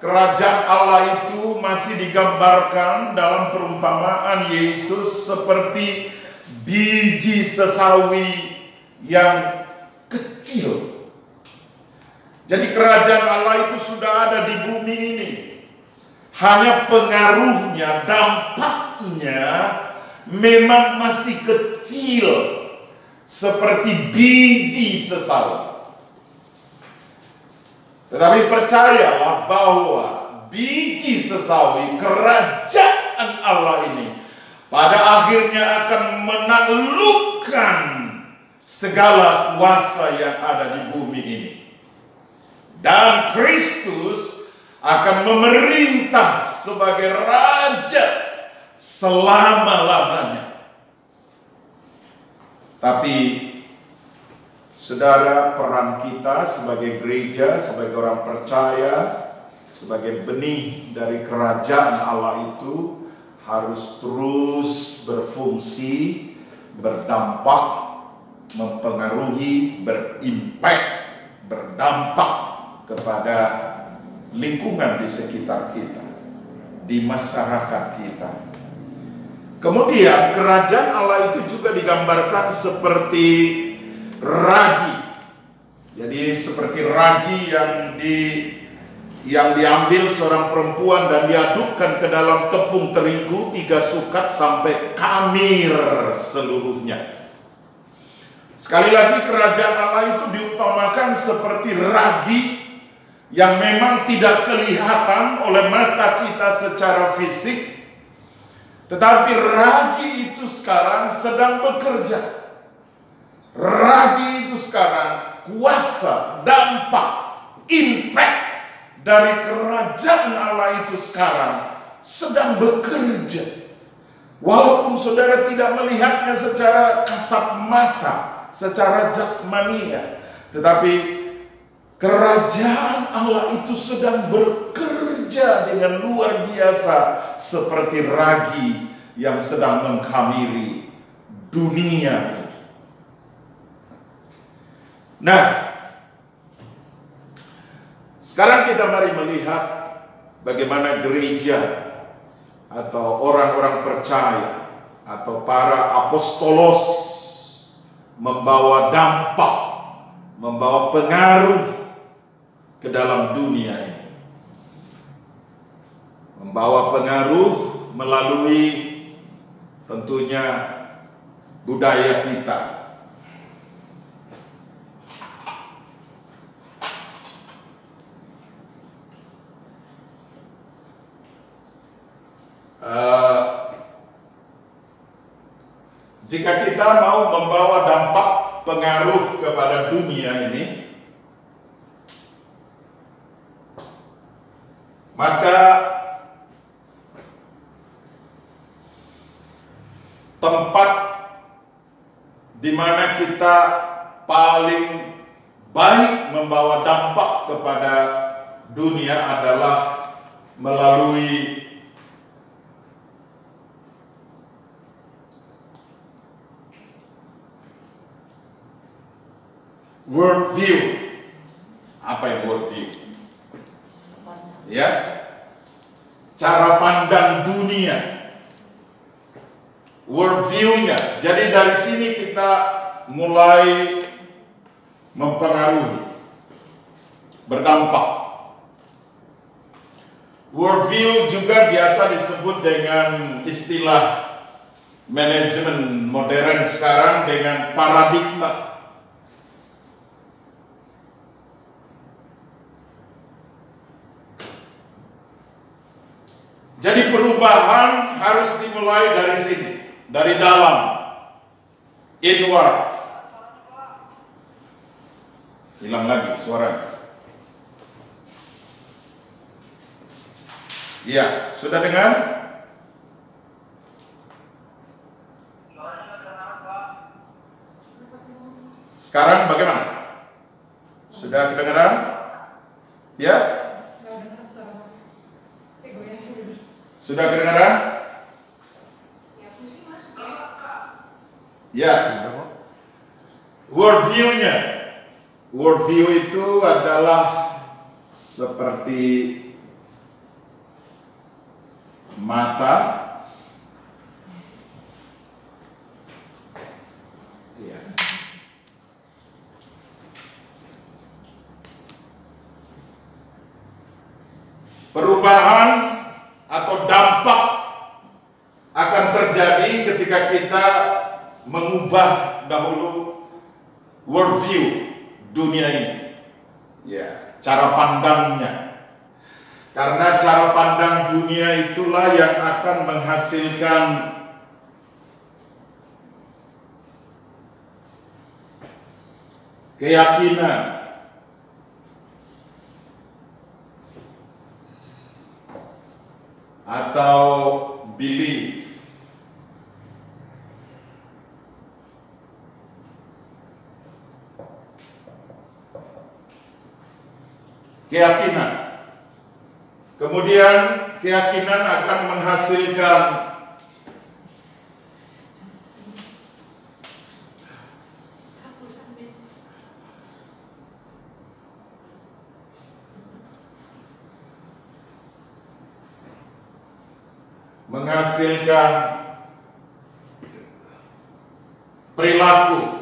kerajaan Allah itu masih digambarkan dalam perumpamaan Yesus seperti biji sesawi yang kecil. Jadi kerajaan Allah itu sudah ada di bumi ini. Hanya pengaruhnya, dampaknya memang masih kecil seperti biji sesawi. Tetapi percayalah bahwa biji sesawi kerajaan Allah ini pada akhirnya akan menaklukkan segala kuasa yang ada di bumi ini. Dan Kristus akan memerintah sebagai raja selama-lamanya. Tapi saudara, peran kita sebagai gereja, sebagai orang percaya, sebagai benih dari kerajaan Allah itu harus terus berfungsi, berdampak, mempengaruhi, berimpact, berdampak kepada lingkungan di sekitar kita, di masyarakat kita. Kemudian kerajaan Allah itu juga digambarkan seperti ragi. Jadi seperti ragi yang diambil seorang perempuan dan diadukkan ke dalam tepung terigu 3 sukat sampai kamir seluruhnya. Sekali lagi, kerajaan Allah itu diumpamakan seperti ragi yang memang tidak kelihatan oleh mata kita secara fisik, tetapi ragi itu sekarang sedang bekerja. Ragi itu sekarang kuasa, dampak, impact dari kerajaan Allah itu sekarang sedang bekerja. Walaupun saudara tidak melihatnya secara kasat mata, secara jasmania, tetapi kerajaan Allah itu sedang bekerja dengan luar biasa seperti ragi yang sedang mengkhamiri dunia. Nah, sekarang kita mari melihat bagaimana gereja atau orang-orang percaya atau para apostolos membawa dampak, membawa pengaruh ke dalam dunia ini. Membawa pengaruh melalui tentunya budaya kita. Jika kita mau membawa dampak pengaruh kepada dunia ini, maka tempat di mana kita paling baik membawa dampak kepada dunia adalah melalui worldview. Apa yang worldview? Ya, cara pandang dunia, worldview-nya. Jadi dari sini kita mulai mempengaruhi, berdampak. Worldview juga biasa disebut dengan istilah manajemen modern sekarang dengan paradigma. Jadi perubahan harus dimulai dari sini, dari dalam, inward. Hilang lagi suara. Iya, sudah dengar? Sekarang bagaimana? Sudah kedengaran? Ya? Sudah kedengaran? Ya. Worldview-nya. Worldview itu adalah seperti mata, ya. Perubahan atau dampak akan terjadi ketika kita mengubah dahulu worldview dunia ini, ya, cara pandangnya. Karena cara pandang dunia itulah yang akan menghasilkan keyakinan, atau belief. Keyakinan. Kemudian keyakinan akan menghasilkan perilaku,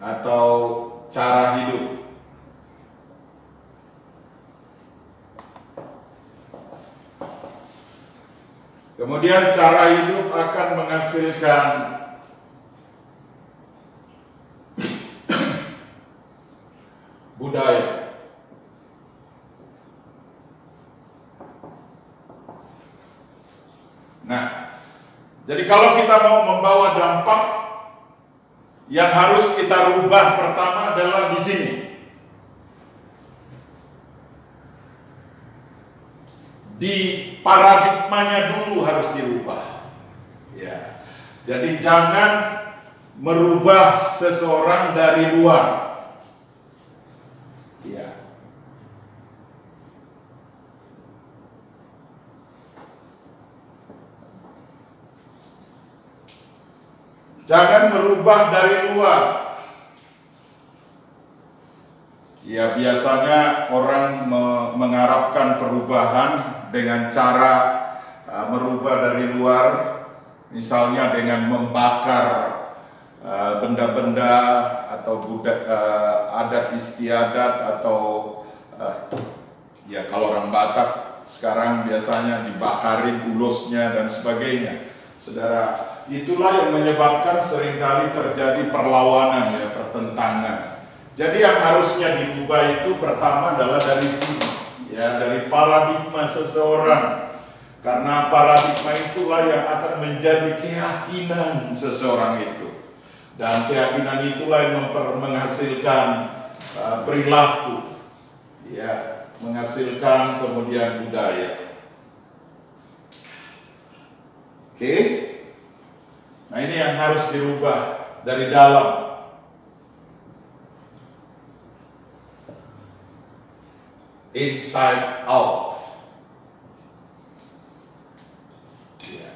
atau cara hidup. Kemudian cara hidup akan menghasilkan budaya. Nah, jadi kalau kita mau membawa dampak, yang harus kita rubah pertama adalah di sini. Di paradigmanya dulu harus dirubah. Ya. Jadi jangan merubah seseorang dari luar. Ya. Jangan merubah dari luar. Ya, biasanya orang mengharapkan perubahan dengan cara merubah dari luar, misalnya dengan membakar benda-benda atau adat istiadat, atau ya kalau orang Batak sekarang biasanya dibakarin ulusnya dan sebagainya. Saudara, itulah yang menyebabkan seringkali terjadi perlawanan, ya, pertentangan. Jadi yang harusnya dirubah itu pertama adalah dari sini, ya, dari paradigma seseorang. Karena paradigma itulah yang akan menjadi keyakinan seseorang itu. Dan keyakinan itulah yang menghasilkan perilaku, ya, menghasilkan kemudian budaya. Oke? Nah, ini yang harus dirubah dari dalam. Inside out. Ya.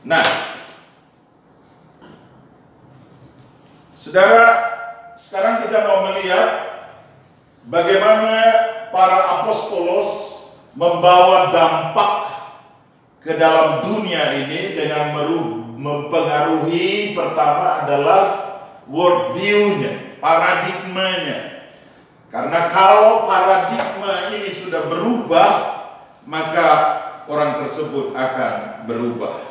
Nah, saudara, sekarang kita mau melihat bagaimana para apostolos membawa dampak ke dalam dunia ini dengan mempengaruhi. Pertama adalah worldview-nya, paradigmanya. Karena kalau paradigma ini sudah berubah, maka orang tersebut akan berubah.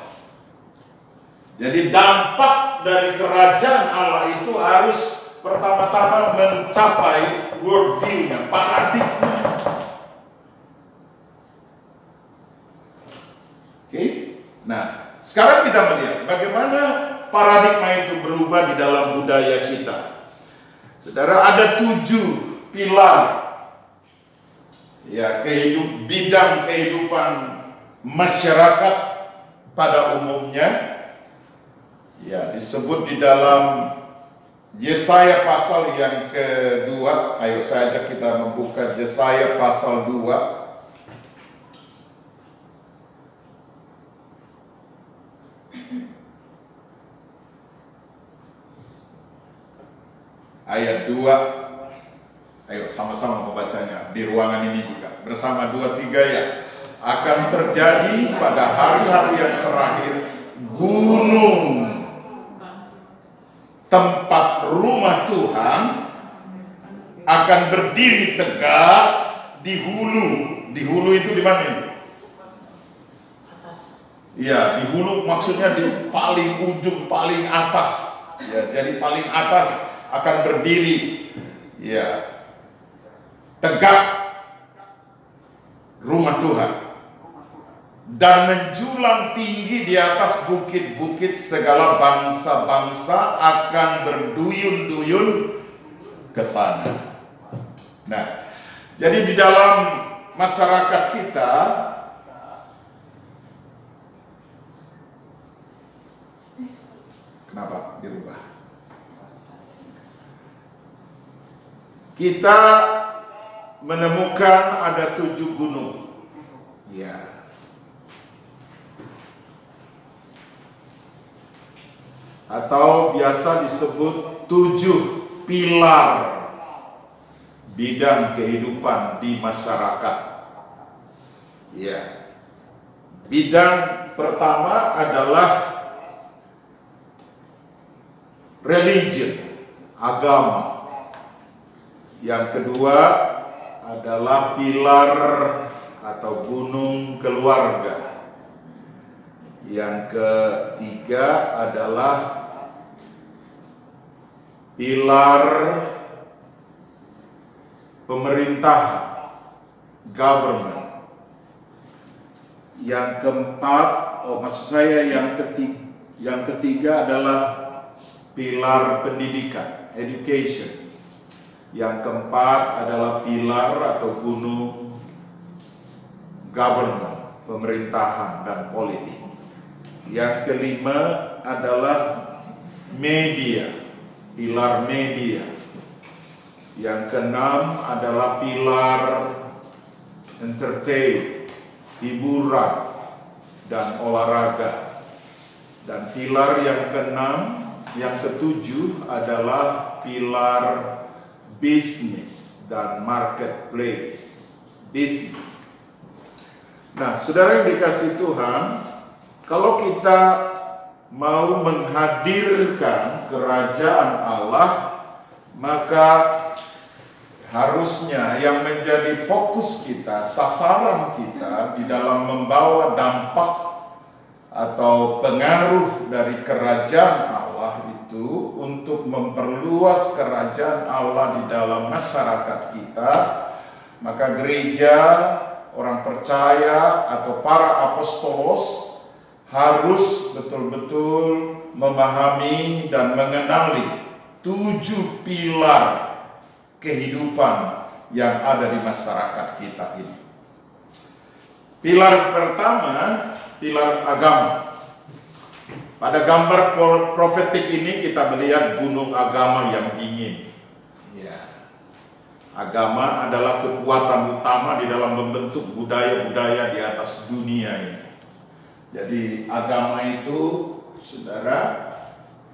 Jadi dampak dari kerajaan Allah itu harus pertama-tama mencapai worldview-nya, paradigma. Oke? Nah, sekarang kita melihat bagaimana paradigma itu berubah di dalam budaya kita. Saudara, ada 7 pilar, ya, bidang kehidupan masyarakat pada umumnya ya disebut di dalam Yesaya pasal yang kedua. Ayo saya ajak kita membuka Yesaya pasal 2. Ayat 2. Ayo sama-sama membacanya di ruangan ini juga. Bersama 2-3 ya. Akan terjadi pada hari-hari yang terakhir, gunung tempat rumah Tuhan akan berdiri tegak di hulu. Di hulu itu di mana itu? Atas. Ya, di hulu maksudnya di paling ujung, paling atas. Ya, jadi paling atas akan berdiri. Ya, tegak rumah Tuhan. Dan menjulang tinggi di atas bukit-bukit, segala bangsa-bangsa akan berduyun-duyun ke sana. Nah, jadi di dalam masyarakat kita kenapa dirubah? Kita menemukan ada 7 gunung. Ya. Atau biasa disebut 7 pilar bidang kehidupan di masyarakat. Ya. Bidang pertama adalah religion, agama. Yang kedua adalah pilar atau gunung keluarga. Yang ketiga adalah pilar pemerintahan, government. Yang keempat, yang ketiga adalah pilar pendidikan, education. Yang keempat adalah pilar atau gunung government, pemerintahan dan politik. Yang kelima adalah media, pilar media. Yang keenam adalah pilar entertain, hiburan dan olahraga. Dan pilar yang keenam, yang ketujuh adalah pilar bisnis dan marketplace, bisnis. Nah, saudara yang dikasihi Tuhan, kalau kita mau menghadirkan kerajaan Allah, maka harusnya yang menjadi fokus kita, sasaran kita di dalam membawa dampak atau pengaruh dari kerajaan Allah itu untuk memperluas kerajaan Allah di dalam masyarakat kita, maka gereja, orang percaya atau para apostolos harus betul-betul memahami dan mengenali 7 pilar kehidupan yang ada di masyarakat kita ini. Pilar pertama, pilar agama. Pada gambar profetik ini kita melihat gunung agama yang dingin. Ya. Agama adalah kekuatan utama di dalam membentuk budaya-budaya di atas dunia ini. Jadi agama itu, saudara,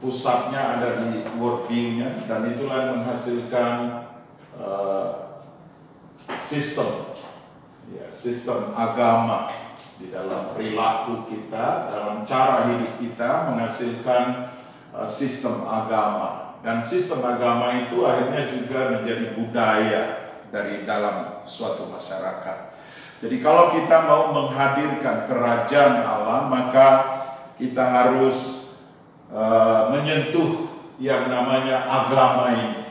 pusatnya ada di worldview-nya, dan itulah yang menghasilkan sistem agama di dalam perilaku kita, dalam cara hidup kita, menghasilkan sistem agama. Dan sistem agama itu akhirnya juga menjadi budaya dari dalam suatu masyarakat. Jadi kalau kita mau menghadirkan kerajaan Allah, maka kita harus menyentuh yang namanya agama ini.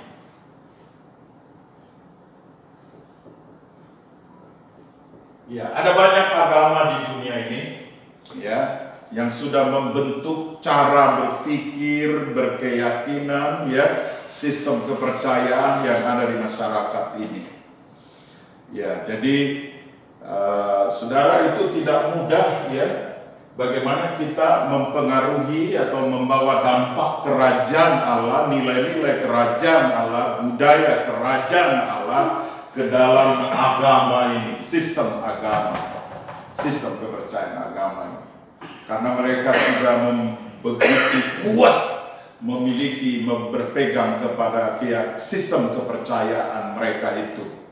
Ya, ada banyak agama di dunia ini, ya, yang sudah membentuk cara berpikir, berkeyakinan, ya, sistem kepercayaan yang ada di masyarakat ini. Ya, jadi saudara, itu tidak mudah, ya, bagaimana kita mempengaruhi atau membawa dampak kerajaan Allah, nilai-nilai kerajaan Allah, budaya kerajaan Allah ke dalam agama ini, sistem agama, sistem kepercayaan agama ini. Karena mereka sudah begitu kuat memiliki, berpegang kepada sistem kepercayaan mereka itu.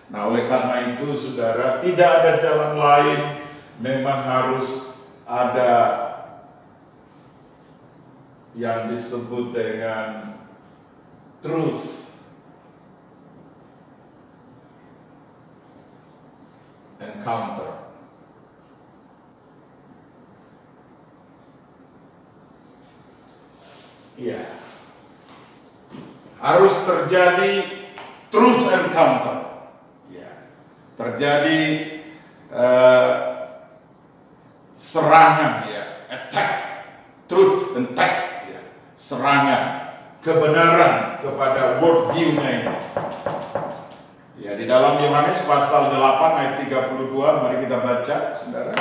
Nah, oleh karena itu, saudara, tidak ada jalan lain, memang harus ada yang disebut dengan truth encounter. Ya, harus terjadi truth encounter. Terjadi serangan, ya, attack, truth attack, ya, serangan kebenaran kepada worldview-nya ini. Ya, di dalam Yohanes pasal 8 ayat 32, mari kita baca, saudara.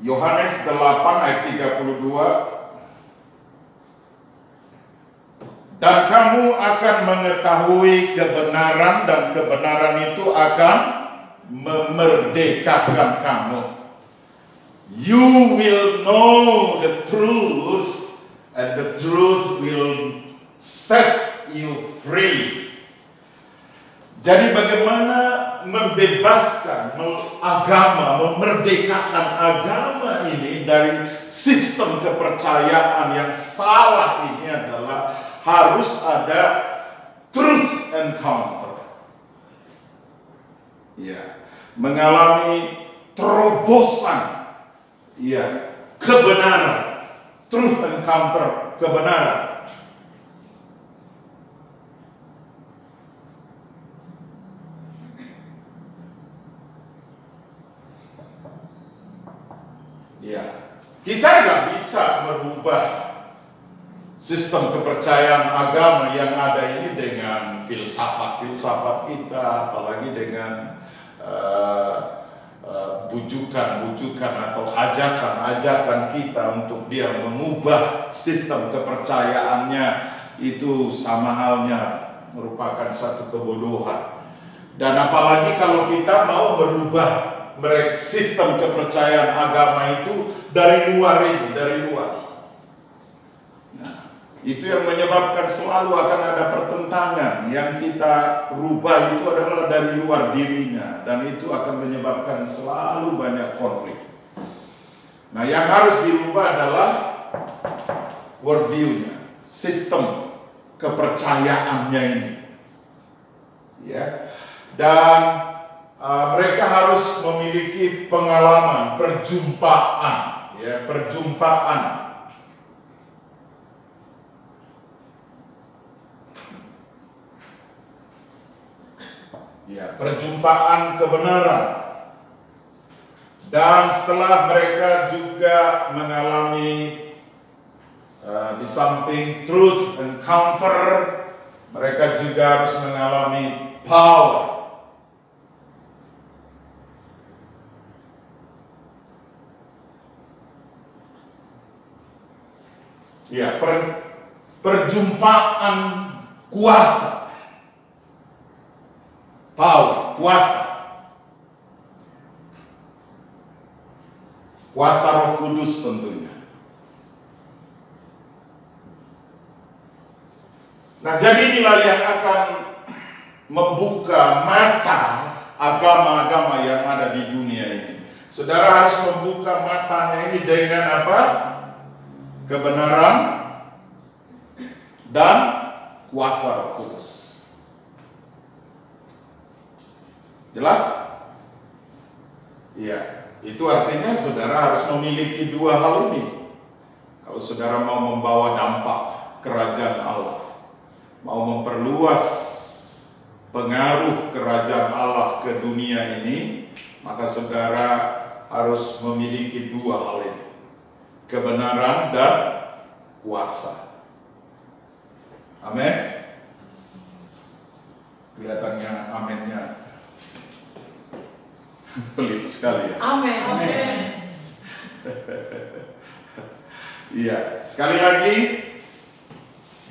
Yohanes 8 ayat 32. Dan kamu akan mengetahui kebenaran, dan kebenaran itu akan memerdekakan kamu. You will know the truth, and the truth will set you free. Jadi bagaimana membebaskan agama, memerdekakan agama ini dari sistem kepercayaan yang salah ini adalah harus ada truth encounter. Ya, mengalami terobosan, ya, kebenaran, truth encounter, kebenaran. Ya, kita nggak bisa merubah sistem kepercayaan agama yang ada ini dengan filsafat kita, apalagi dengan bujukan-bujukan atau ajakan-ajakan kita untuk dia mengubah sistem kepercayaannya. Itu sama halnya merupakan satu kebodohan. Dan apalagi kalau kita mau merubah sistem kepercayaan agama itu dari luar ini, dari luar. Nah, itu yang menyebabkan selalu akan ada pertentangan. Yang kita rubah itu adalah dari luar dirinya, dan itu akan menyebabkan selalu banyak konflik. Nah, yang harus dirubah adalah worldview-nya, sistem kepercayaannya ini. Ya. Dan mereka harus memiliki pengalaman, perjumpaan, ya, perjumpaan. Ya, perjumpaan kebenaran. Dan setelah mereka juga mengalami di samping truth encounter, mereka juga harus mengalami power. Ya, perjumpaan kuasa, power, kuasa Roh Kudus tentunya. Nah, jadi inilah yang akan membuka mata agama-agama yang ada di dunia ini. Saudara harus membuka matanya ini dengan apa? Kebenaran dan kuasa Roh Kudus. Jelas? Iya, itu artinya saudara harus memiliki dua hal ini. Kalau saudara mau membawa dampak kerajaan Allah, mau memperluas pengaruh kerajaan Allah ke dunia ini, maka saudara harus memiliki dua hal ini. Kebenaran dan kuasa. Amin. Kelihatannya amennya pelit sekali ya. Amin. Amin. Iya, sekali lagi,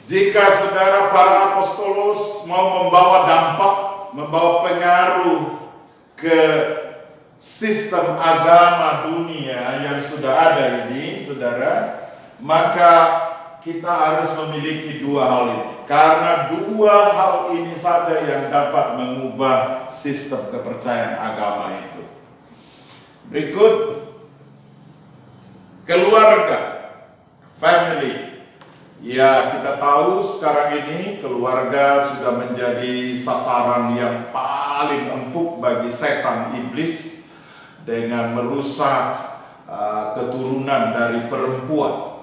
jika saudara para apostolos mau membawa dampak, membawa pengaruh ke sistem agama dunia yang sudah ada ini, saudara, maka kita harus memiliki dua hal ini. Karena dua hal ini saja yang dapat mengubah sistem kepercayaan agama itu. Berikut, keluarga, family. Ya, kita tahu sekarang ini keluarga sudah menjadi sasaran yang paling empuk bagi setan iblis dengan merusak keturunan dari perempuan.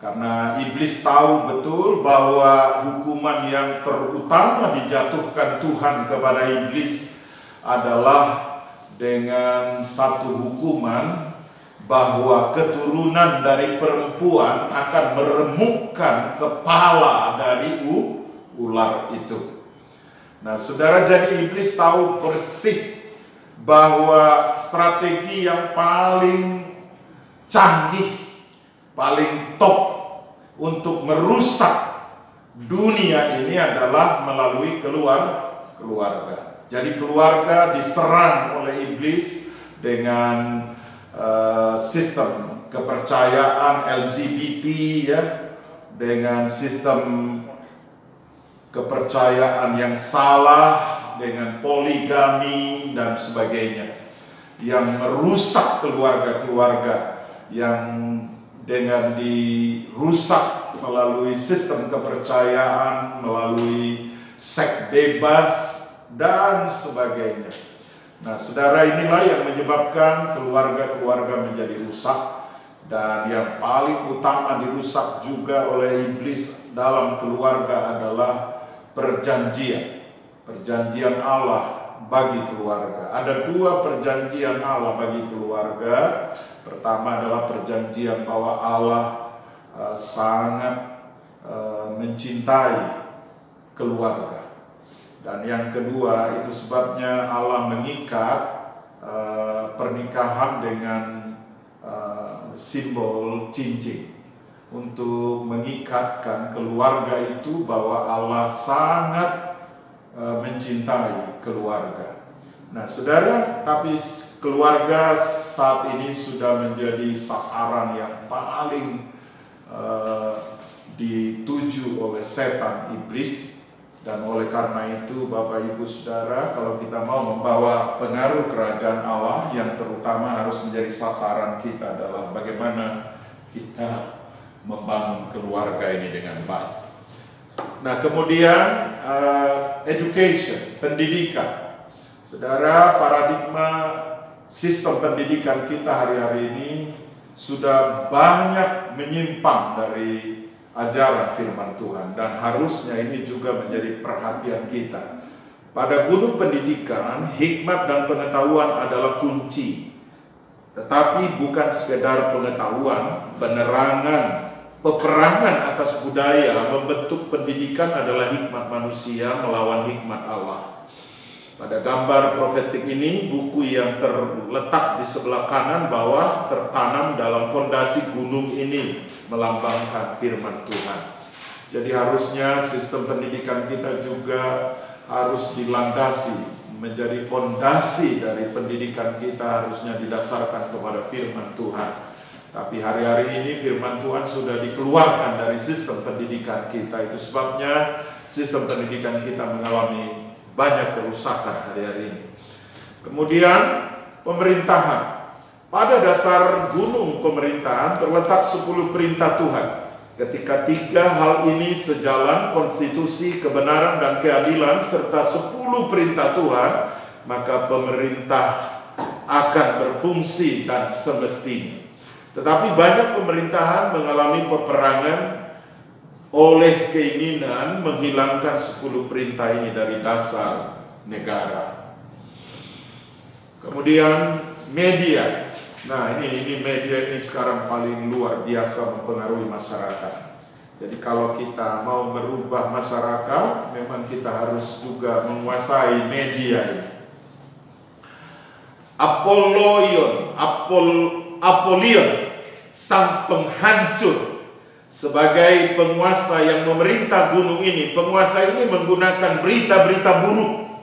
Karena iblis tahu betul bahwa hukuman yang terutama dijatuhkan Tuhan kepada iblis adalah dengan satu hukuman bahwa keturunan dari perempuan akan meremukkan kepala dari ular itu. Nah, saudara, jadi iblis tahu persis bahwa strategi yang paling canggih, paling top untuk merusak dunia ini adalah melalui keluarga. Jadi keluarga diserang oleh iblis dengan sistem kepercayaan LGBT, ya, dengan sistem kepercayaan yang salah, dengan poligami dan sebagainya, yang merusak keluarga-keluarga, yang dengan dirusak melalui sistem kepercayaan, melalui seks bebas dan sebagainya. Nah, saudara, inilah yang menyebabkan keluarga-keluarga menjadi rusak. Dan yang paling utama dirusak juga oleh iblis dalam keluarga adalah perjanjian. Perjanjian Allah bagi keluarga. Ada dua perjanjian Allah bagi keluarga. Pertama adalah perjanjian bahwa Allah sangat mencintai keluarga. Dan yang kedua, itu sebabnya Allah mengikat pernikahan dengan simbol cincin untuk mengikatkan keluarga itu bahwa Allah sangat mencintai keluarga. Nah, saudara, tapi keluarga saat ini sudah menjadi sasaran yang paling dituju oleh setan iblis. Dan oleh karena itu, Bapak Ibu Saudara, kalau kita mau membawa pengaruh kerajaan Allah, yang terutama harus menjadi sasaran kita adalah bagaimana kita membangun keluarga ini dengan baik. Nah, kemudian education, pendidikan. Saudara, paradigma sistem pendidikan kita hari-hari ini sudah banyak menyimpang dari ajaran firman Tuhan, dan harusnya ini juga menjadi perhatian kita. Pada gunung pendidikan, hikmat dan pengetahuan adalah kunci. Tetapi bukan sekedar pengetahuan, penerangan, peperangan atas budaya membentuk pendidikan adalah hikmat manusia melawan hikmat Allah. Pada gambar profetik ini, buku yang terletak di sebelah kanan bawah tertanam dalam fondasi gunung ini melambangkan firman Tuhan. Jadi harusnya sistem pendidikan kita juga harus dilandasi, menjadi fondasi dari pendidikan kita harusnya didasarkan kepada firman Tuhan. Tapi hari-hari ini firman Tuhan sudah dikeluarkan dari sistem pendidikan kita. Itu sebabnya sistem pendidikan kita mengalami banyak kerusakan hari-hari ini. Kemudian pemerintahan. Pada dasar gunung pemerintahan terletak 10 perintah Tuhan. Ketika 3 hal ini sejalan, konstitusi, kebenaran, dan keadilan, serta 10 perintah Tuhan, maka pemerintah akan berfungsi dan semestinya. Tetapi banyak pemerintahan mengalami peperangan oleh keinginan menghilangkan 10 perintah ini dari dasar negara. Kemudian media. Nah, ini media ini sekarang paling luar biasa mempengaruhi masyarakat. Jadi kalau kita mau merubah masyarakat, memang kita harus juga menguasai media ini. Apollyon, sang penghancur, sebagai penguasa yang memerintah gunung ini. Penguasa ini menggunakan berita-berita buruk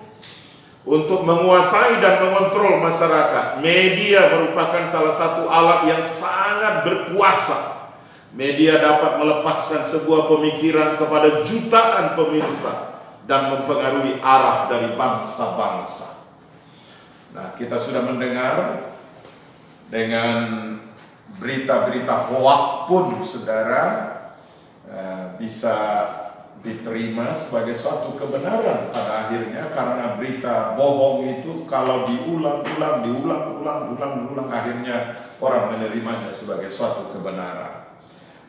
untuk menguasai dan mengontrol masyarakat. Media merupakan salah satu alat yang sangat berkuasa. Media dapat melepaskan sebuah pemikiran kepada jutaan pemirsa dan mempengaruhi arah dari bangsa-bangsa. Nah, kita sudah mendengar dengan berita-berita hoak pun, saudara, bisa diterima sebagai suatu kebenaran pada akhirnya, karena berita bohong itu kalau diulang, akhirnya orang menerimanya sebagai suatu kebenaran.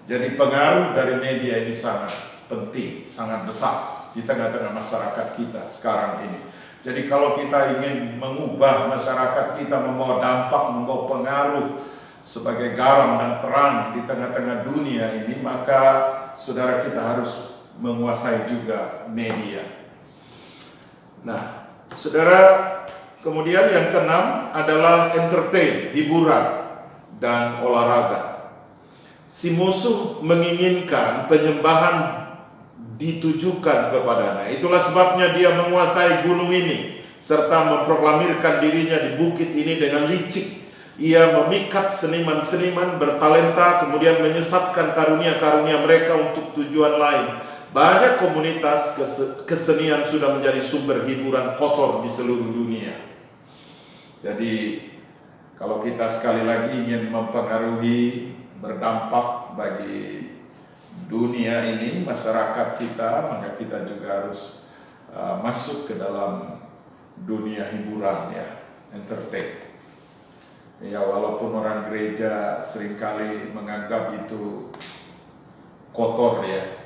Jadi pengaruh dari media ini sangat penting, sangat besar di tengah-tengah masyarakat kita sekarang ini. Jadi kalau kita ingin mengubah masyarakat kita, membawa dampak, membawa pengaruh sebagai garam dan terang di tengah-tengah dunia ini, maka saudara kita harus menguasai juga media. Nah, saudara, kemudian yang keenam adalah entertain, hiburan dan olahraga. Si musuh menginginkan penyembahan ditujukan kepadanya. Itulah sebabnya dia menguasai gunung ini serta memproklamirkan dirinya di bukit ini dengan licik. Ia memikat seniman-seniman bertalenta, kemudian menyesatkan karunia-karunia mereka untuk tujuan lain. Banyak komunitas kesenian sudah menjadi sumber hiburan kotor di seluruh dunia. Jadi kalau kita sekali lagi ingin mempengaruhi, berdampak bagi dunia ini, masyarakat kita, maka kita juga harus masuk ke dalam dunia hiburan, ya, entertain. Ya, walaupun orang gereja seringkali menganggap itu kotor, ya,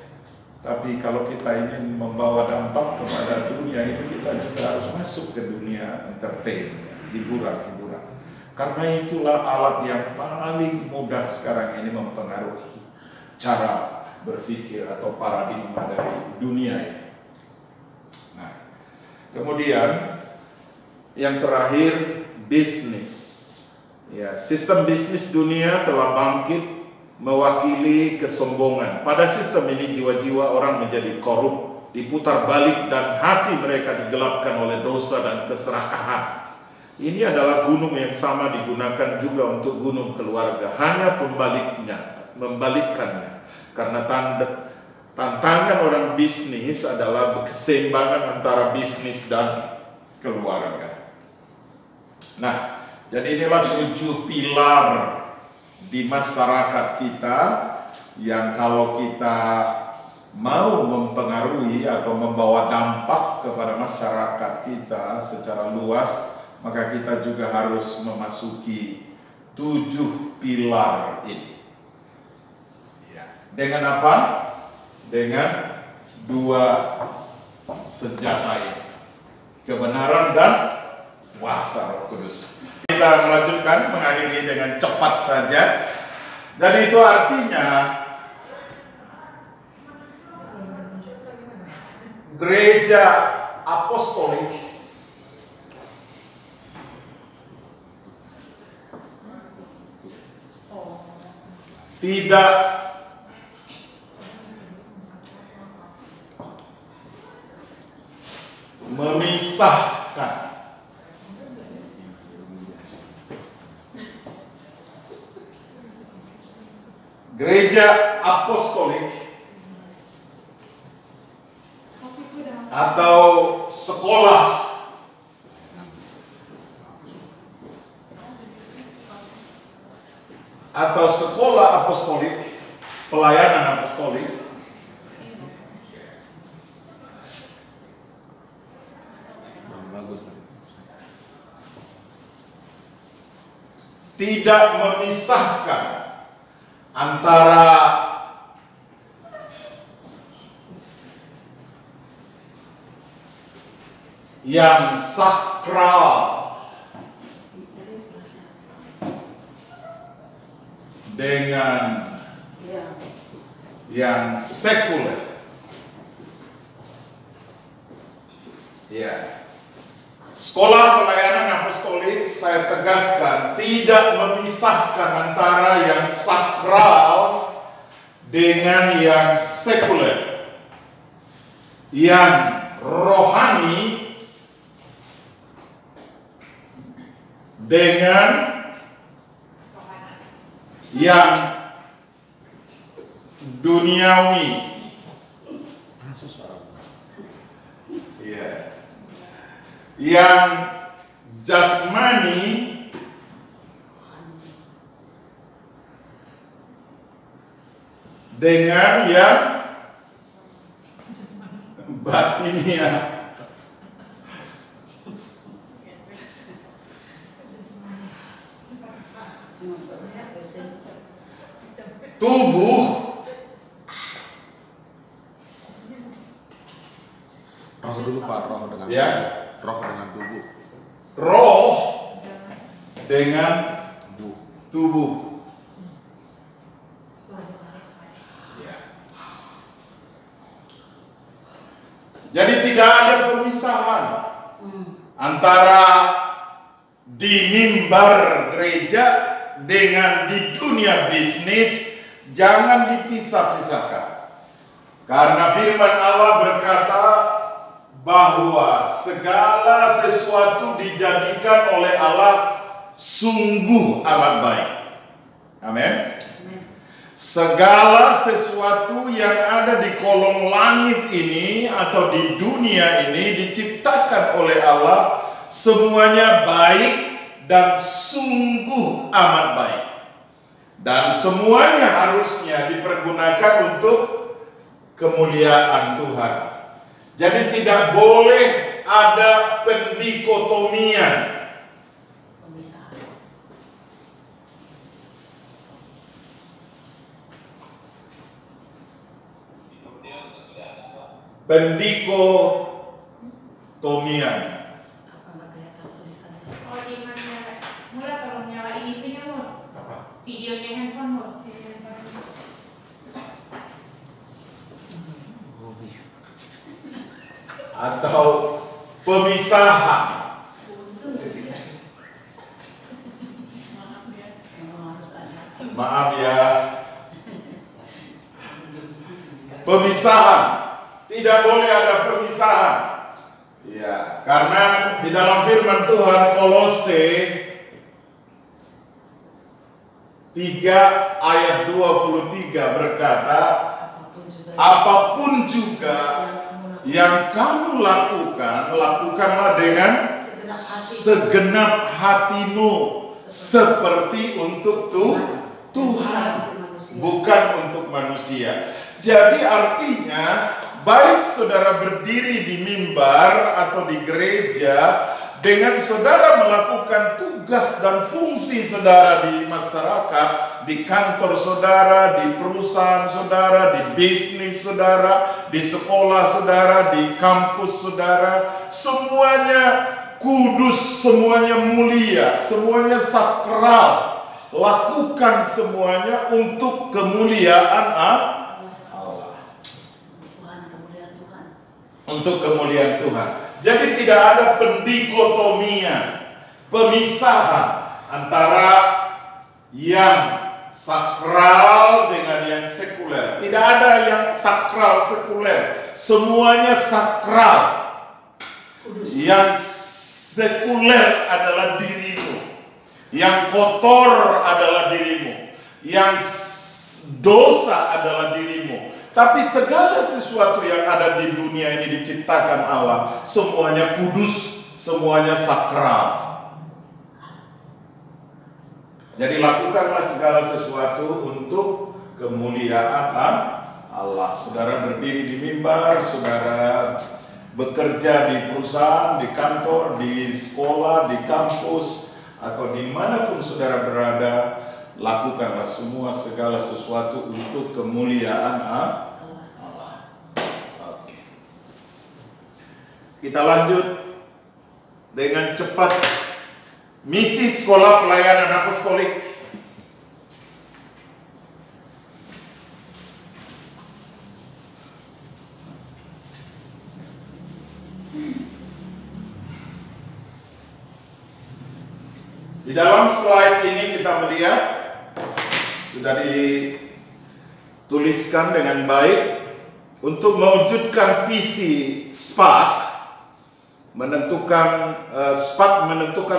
tapi kalau kita ingin membawa dampak kepada dunia ini, kita juga harus masuk ke dunia entertain, ya, hiburan. Karena itulah alat yang paling mudah sekarang ini mempengaruhi cara berpikir atau paradigma dari dunia ini. Nah, kemudian yang terakhir, bisnis. Ya, sistem bisnis dunia telah bangkit mewakili kesombongan. Pada sistem ini jiwa-jiwa orang menjadi korup, diputar balik, dan hati mereka digelapkan oleh dosa dan keserakahan. Ini adalah gunung yang sama digunakan juga untuk gunung keluarga, hanya membalikkannya. Karena tantangan orang bisnis adalah keseimbangan antara bisnis dan keluarga. Nah, jadi inilah 7 pilar di masyarakat kita yang kalau kita mau mempengaruhi atau membawa dampak kepada masyarakat kita secara luas, maka kita juga harus memasuki 7 pilar ini. Ya. Dengan apa? Dengan 2 senjata ini, kebenaran dan kuasa Roh Kudus. Kita melanjutkan, mengakhiri dengan cepat saja. Jadi itu artinya gereja apostolik tidak memisahkan gereja apostolik atau sekolah apostolik, pelayanan apostolik tidak memisahkan antara yang sakral dengan yang sekuler. Ya. Sekolah pelayanan apostolik, saya tegaskan, tidak memisahkan antara yang sakral dengan yang sekuler. Yang rohani dengan yang duniawi. Ya. Yang jasmani dengan yang batinia. Tubuh Roh dulu Pak, roh dengan ya, roh dengan tubuh. roh dengan tubuh. Ya. Jadi tidak ada pemisahan antara di mimbar gereja dengan di dunia bisnis. Jangan dipisah-pisahkan. Karena firman Allah berkata bahwa segala sesuatu dijadikan oleh Allah sungguh amat baik. Amin. Segala sesuatu yang ada di kolong langit ini atau di dunia ini diciptakan oleh Allah, semuanya baik dan sungguh amat baik. Dan semuanya harusnya dipergunakan untuk kemuliaan Tuhan. Jadi tidak boleh ada pendikotomian. Pendikotomian. Oh, gimana? Mulai tolong nyalain itunya, Mur. Videonya handphone, Mur. Atau pemisahan. Maaf ya. Pemisahan. Tidak boleh ada pemisahan. Ya, karena di dalam firman Tuhan Kolose 3 ayat 23 berkata, apapun juga yang kamu lakukan, lakukanlah dengan segenap hatimu, seperti untuk Tuhan, bukan untuk manusia. Jadi artinya, baik saudara berdiri di mimbar atau di gereja, dengan saudara melakukan tugas dan fungsi saudara di masyarakat, di kantor saudara, di perusahaan saudara, di bisnis saudara, di sekolah saudara, di kampus saudara, semuanya kudus, semuanya mulia, semuanya sakral. Lakukan semuanya untuk kemuliaan Allah. Untuk kemuliaan Tuhan. Jadi tidak ada pendikotomian, pemisahan antara yang sakral dengan yang sekuler. Tidak ada yang sakral sekuler, semuanya sakral. Yang sekuler adalah dirimu, yang kotor adalah dirimu, yang dosa adalah dirimu. Tapi segala sesuatu yang ada di dunia ini diciptakan Allah, semuanya kudus, semuanya sakral. Jadi lakukanlah segala sesuatu untuk kemuliaan Allah. Saudara berdiri di mimbar, saudara bekerja di perusahaan, di kantor, di sekolah, di kampus, atau dimanapun saudara berada, lakukanlah semua segala sesuatu untuk kemuliaan Allah. Oke. Kita lanjut dengan cepat. Misi sekolah pelayanan apostolik. Di dalam slide ini kita melihat sudah dituliskan dengan baik untuk mewujudkan visi SPAK, menentukan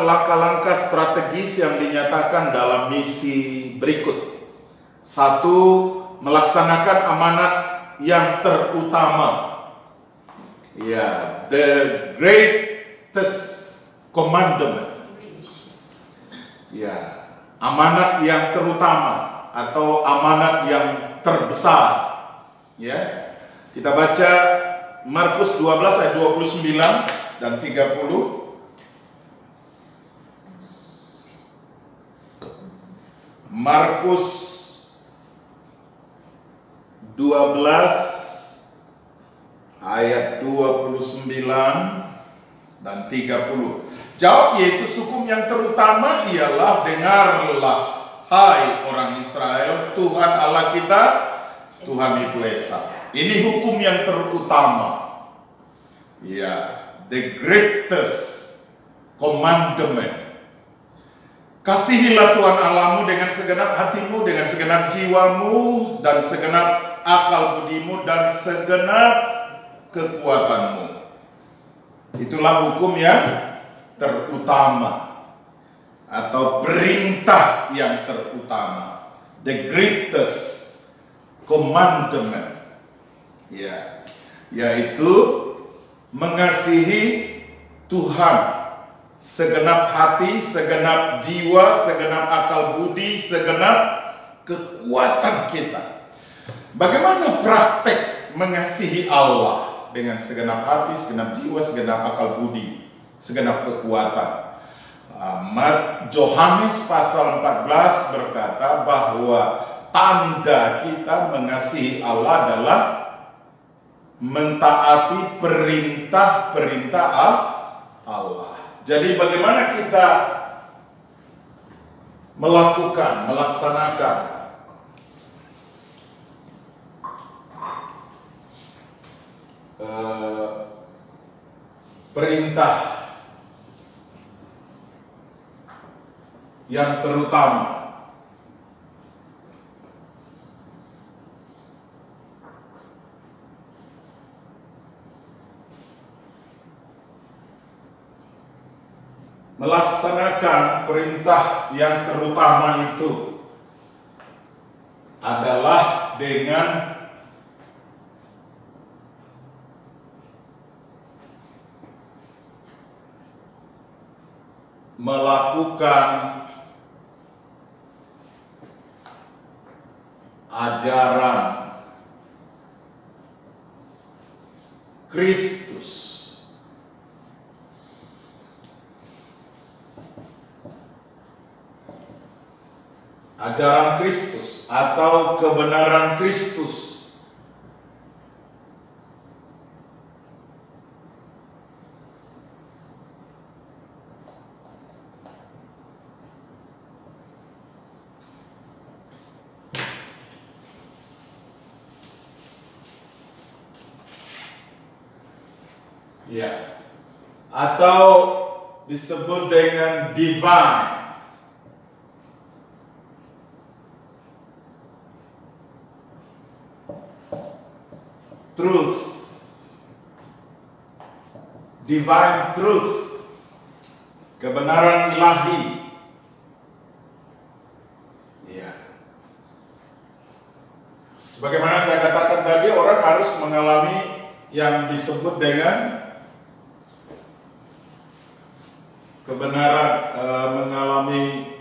langkah-langkah strategis yang dinyatakan dalam misi berikut. 1. Melaksanakan amanat yang terutama. Ya, the greatest commandment. Ya, amanat yang terutama atau amanat yang terbesar. Ya. Kita baca Markus 12 ayat 29 dan 30. Markus 12 ayat 29 dan 30. Jawab Yesus, hukum yang terutama ialah, dengarlah hai orang Israel, Tuhan Allah kita, Tuhan itu Esa. Ini hukum yang terutama. Ya, the greatest commandment. Kasihilah Tuhan Allahmu dengan segenap hatimu, dengan segenap jiwamu, dan segenap akal budimu, dan segenap kekuatanmu. Itulah hukum yang terutama atau perintah yang terutama, the greatest commandment, ya, yaitu mengasihi Tuhan segenap hati, segenap jiwa, segenap akal budi, segenap kekuatan kita. Bagaimana praktek mengasihi Allah dengan segenap hati, segenap jiwa, segenap akal budi, segenap kekuatan? Yohanes pasal 14 berkata bahwa tanda kita mengasihi Allah adalah mentaati perintah-perintah Allah. Jadi bagaimana kita melaksanakan perintah yang terutama? Melaksanakan perintah yang terutama itu adalah dengan melakukan ajaran Kristus. Ajaran Kristus atau kebenaran Kristus. Ya. Atau disebut dengan divine. Truth, divine truth, kebenaran ilahi. Ya. Sebagaimana saya katakan tadi, orang harus mengalami yang disebut dengan kebenaran, mengalami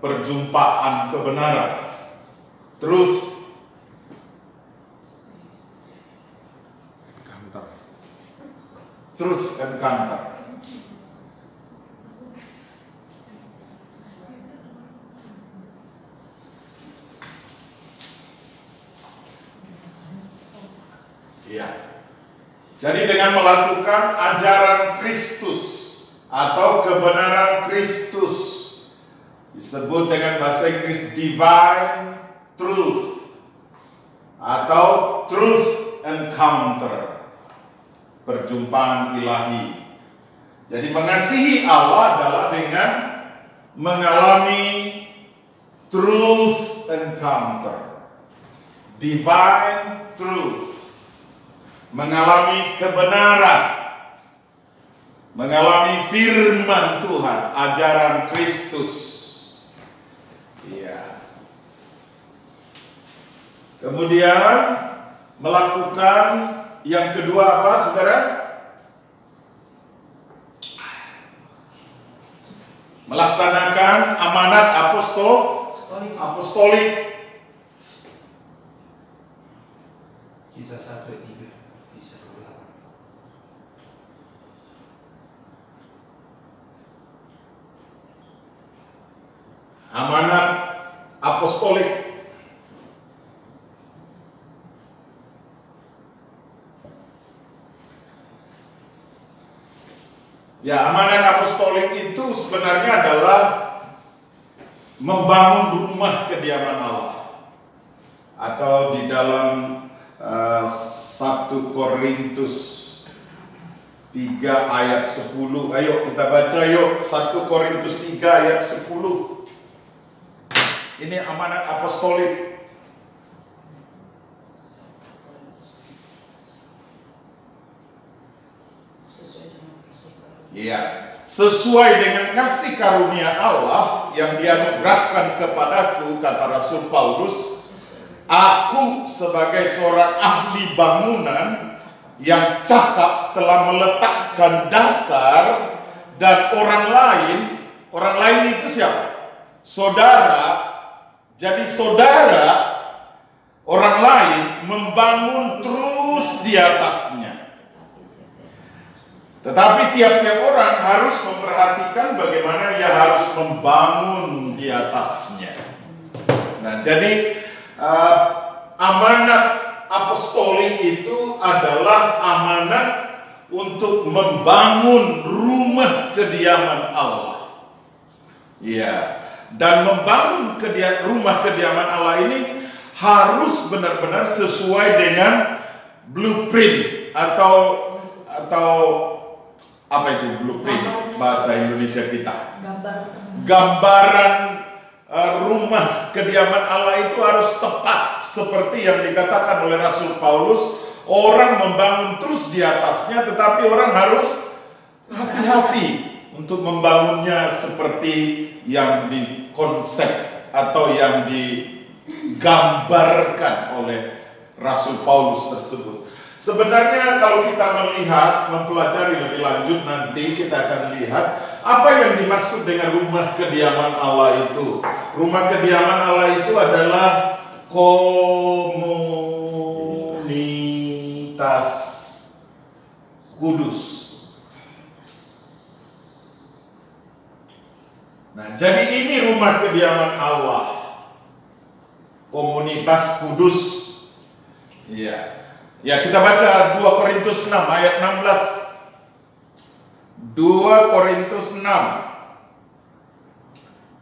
perjumpaan kebenaran, truth. Truth encounter. Ya. Jadi dengan melakukan ajaran Kristus atau kebenaran Kristus, disebut dengan bahasa Inggris divine truth atau truth encounter, perjumpaan ilahi. Jadi mengasihi Allah adalah dengan mengalami truth encounter, divine truth, mengalami kebenaran, mengalami firman Tuhan, ajaran Kristus. Iya. Kemudian melakukan yang kedua apa, saudara? Melaksanakan amanat apostolik. Kisah 1 ayat 3, Kisah 28. Amanat apostolik. Ya, amanat apostolik itu sebenarnya adalah membangun rumah kediaman Allah. Atau di dalam 1 Korintus 3 ayat 10. Ayo kita baca yuk, 1 Korintus 3 ayat 10. Ini amanat apostolik. Iya, sesuai dengan kasih karunia Allah yang dianugerahkan kepadaku, kata Rasul Paulus, aku sebagai seorang ahli bangunan yang cakap telah meletakkan dasar, dan orang lain itu siapa? Saudara. Jadi saudara, orang lain membangun terus di atasnya. Tetapi tiap-tiap orang harus memperhatikan bagaimana ia harus membangun di atasnya. Nah, jadi amanat apostolik itu adalah amanat untuk membangun rumah kediaman Allah. Ya, dan membangun rumah kediaman Allah ini harus benar-benar sesuai dengan blueprint atau apa itu blueprint bahasa Indonesia kita? Gambaran rumah kediaman Allah itu harus tepat seperti yang dikatakan oleh Rasul Paulus. Orang membangun terus di atasnya, tetapi orang harus hati-hati untuk membangunnya seperti yang dikonsep atau yang digambarkan oleh Rasul Paulus tersebut. Sebenarnya kalau kita mempelajari lebih lanjut, nanti kita akan lihat apa yang dimaksud dengan rumah kediaman Allah itu. Rumah kediaman Allah itu adalah komunitas kudus. Nah, jadi ini rumah kediaman Allah, komunitas kudus. Iya. Ya, kita baca 2 Korintus 6 ayat 16. 2 Korintus 6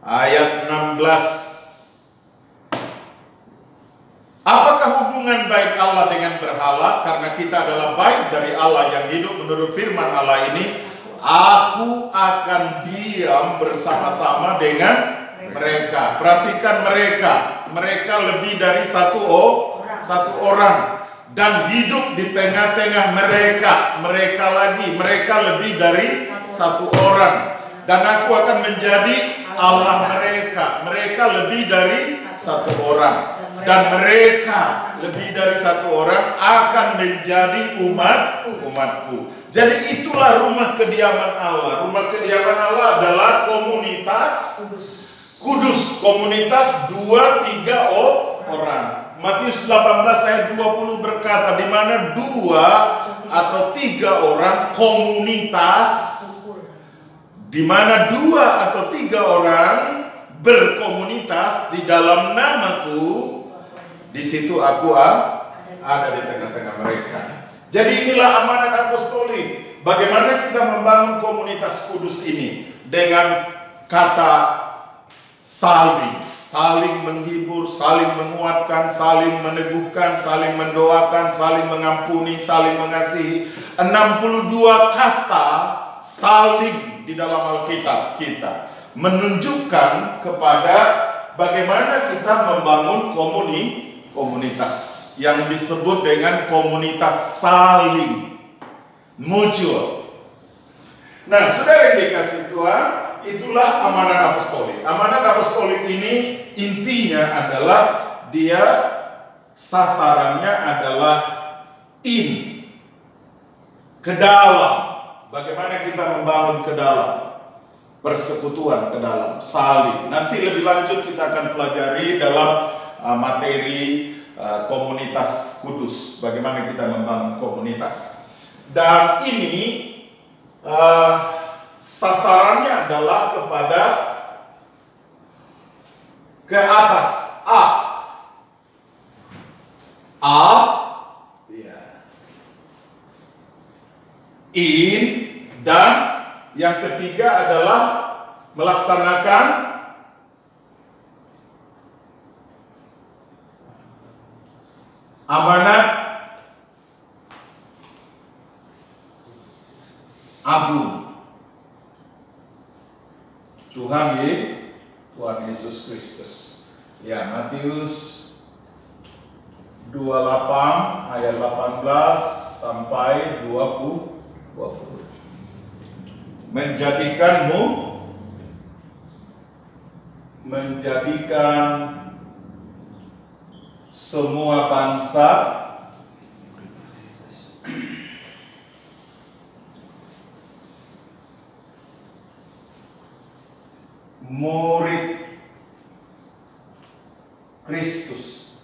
ayat 16. Apakah hubungan baik Allah dengan berhala? Karena kita adalah baik dari Allah yang hidup menurut firman Allah ini. Aku akan diam bersama-sama dengan mereka. Perhatikan mereka. Mereka lebih dari satu orang. Dan hidup di tengah-tengah mereka. Mereka lebih dari satu orang. Dan aku akan menjadi Allah mereka. Mereka lebih dari satu orang. Dan mereka lebih dari satu orang akan menjadi umatku. Jadi itulah rumah kediaman Allah. Rumah kediaman Allah adalah komunitas kudus. Komunitas 2-3 orang. Matius 18 ayat 20 berkata, di mana 2 atau 3 orang komunitas, di mana 2 atau 3 orang berkomunitas di dalam namaku, di situ aku ada di tengah-tengah mereka. Jadi inilah amanat apostolik. Bagaimana kita membangun komunitas kudus ini dengan kata saling menghibur, saling menguatkan, saling meneguhkan, saling mendoakan, saling mengampuni, saling mengasihi. 62 kata saling di dalam Alkitab kita menunjukkan kepada bagaimana kita membangun komunitas yang disebut dengan komunitas saling mutual. Nah, saudara yang dikasih Tuhan, itulah amanat apostolik. Amanat apostolik ini intinya adalah dia sasarannya adalah ke dalam. Bagaimana kita membangun ke dalam, persekutuan ke dalam, saling. Nanti lebih lanjut kita akan pelajari dalam materi komunitas kudus, bagaimana kita membangun komunitas. Dan ini sasarannya adalah kepada ke atas, in, dan yang ketiga adalah melaksanakan amanat agung Tuhan Yesus Kristus. Ya, Matius 28 ayat 18 sampai 20. Menjadikan semua bangsa murid Kristus.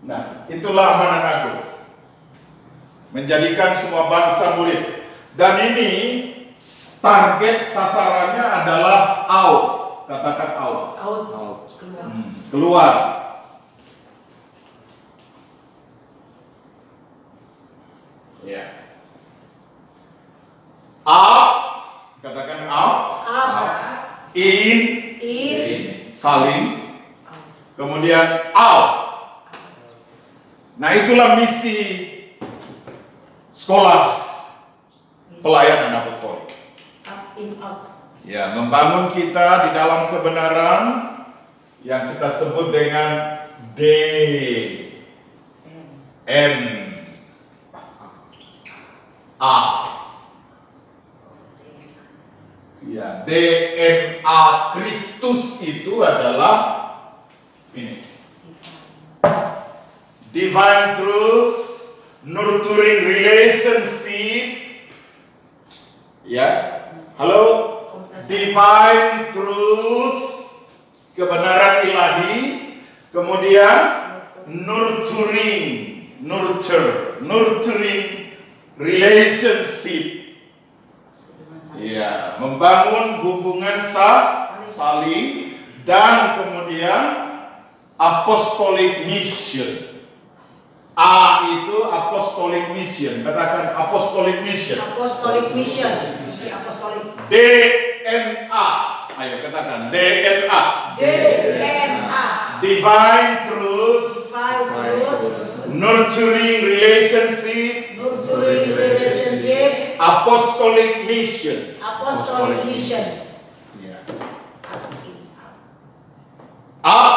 Nah, itulah amanat agung. Menjadikan semua bangsa murid. Dan ini target sasarannya adalah out. Katakan out. Keluar. Ya. Up. Katakan up. In. Saling. Kemudian out. Nah, itulah misi sekolah pelayanan apostolik. Ya, membangun kita di dalam kebenaran yang kita sebut dengan DNA. Ya, DNA Kristus itu adalah ini. Divine truth, nurturing relationship. Ya, halo. Divine truth, kebenaran ilahi. Kemudian nurturing relationship. Ya, membangun hubungan saling. Dan kemudian apostolic mission. A itu apostolic mission. Katakan apostolic mission. Misi apostolik. DNA. Ayo katakan DNA. Divine truth. Nurturing relationship. Apostolic mission. Ya. Up,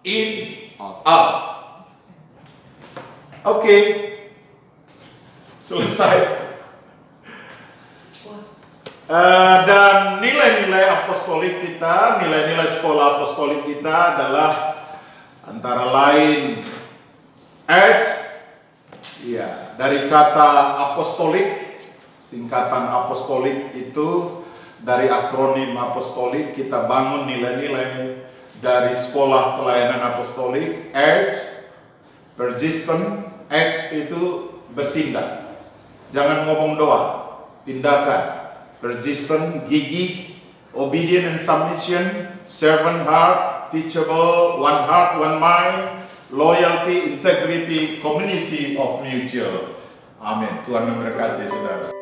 in, out. Oke. Selesai. Dan nilai-nilai apostolik kita, nilai-nilai sekolah apostolik kita adalah antara lain ya, dari kata apostolik, singkatan apostolik itu dari akronim apostolik. Kita bangun nilai-nilai dari sekolah pelayanan apostolik. Persistent, itu bertindak. Jangan ngomong doang, tindakan. Persistent, gigih, obedient and submission, servant heart, teachable, one heart, one mind, loyalty, integrity, community of mutual. Amin. Tuhan memberkati saudara.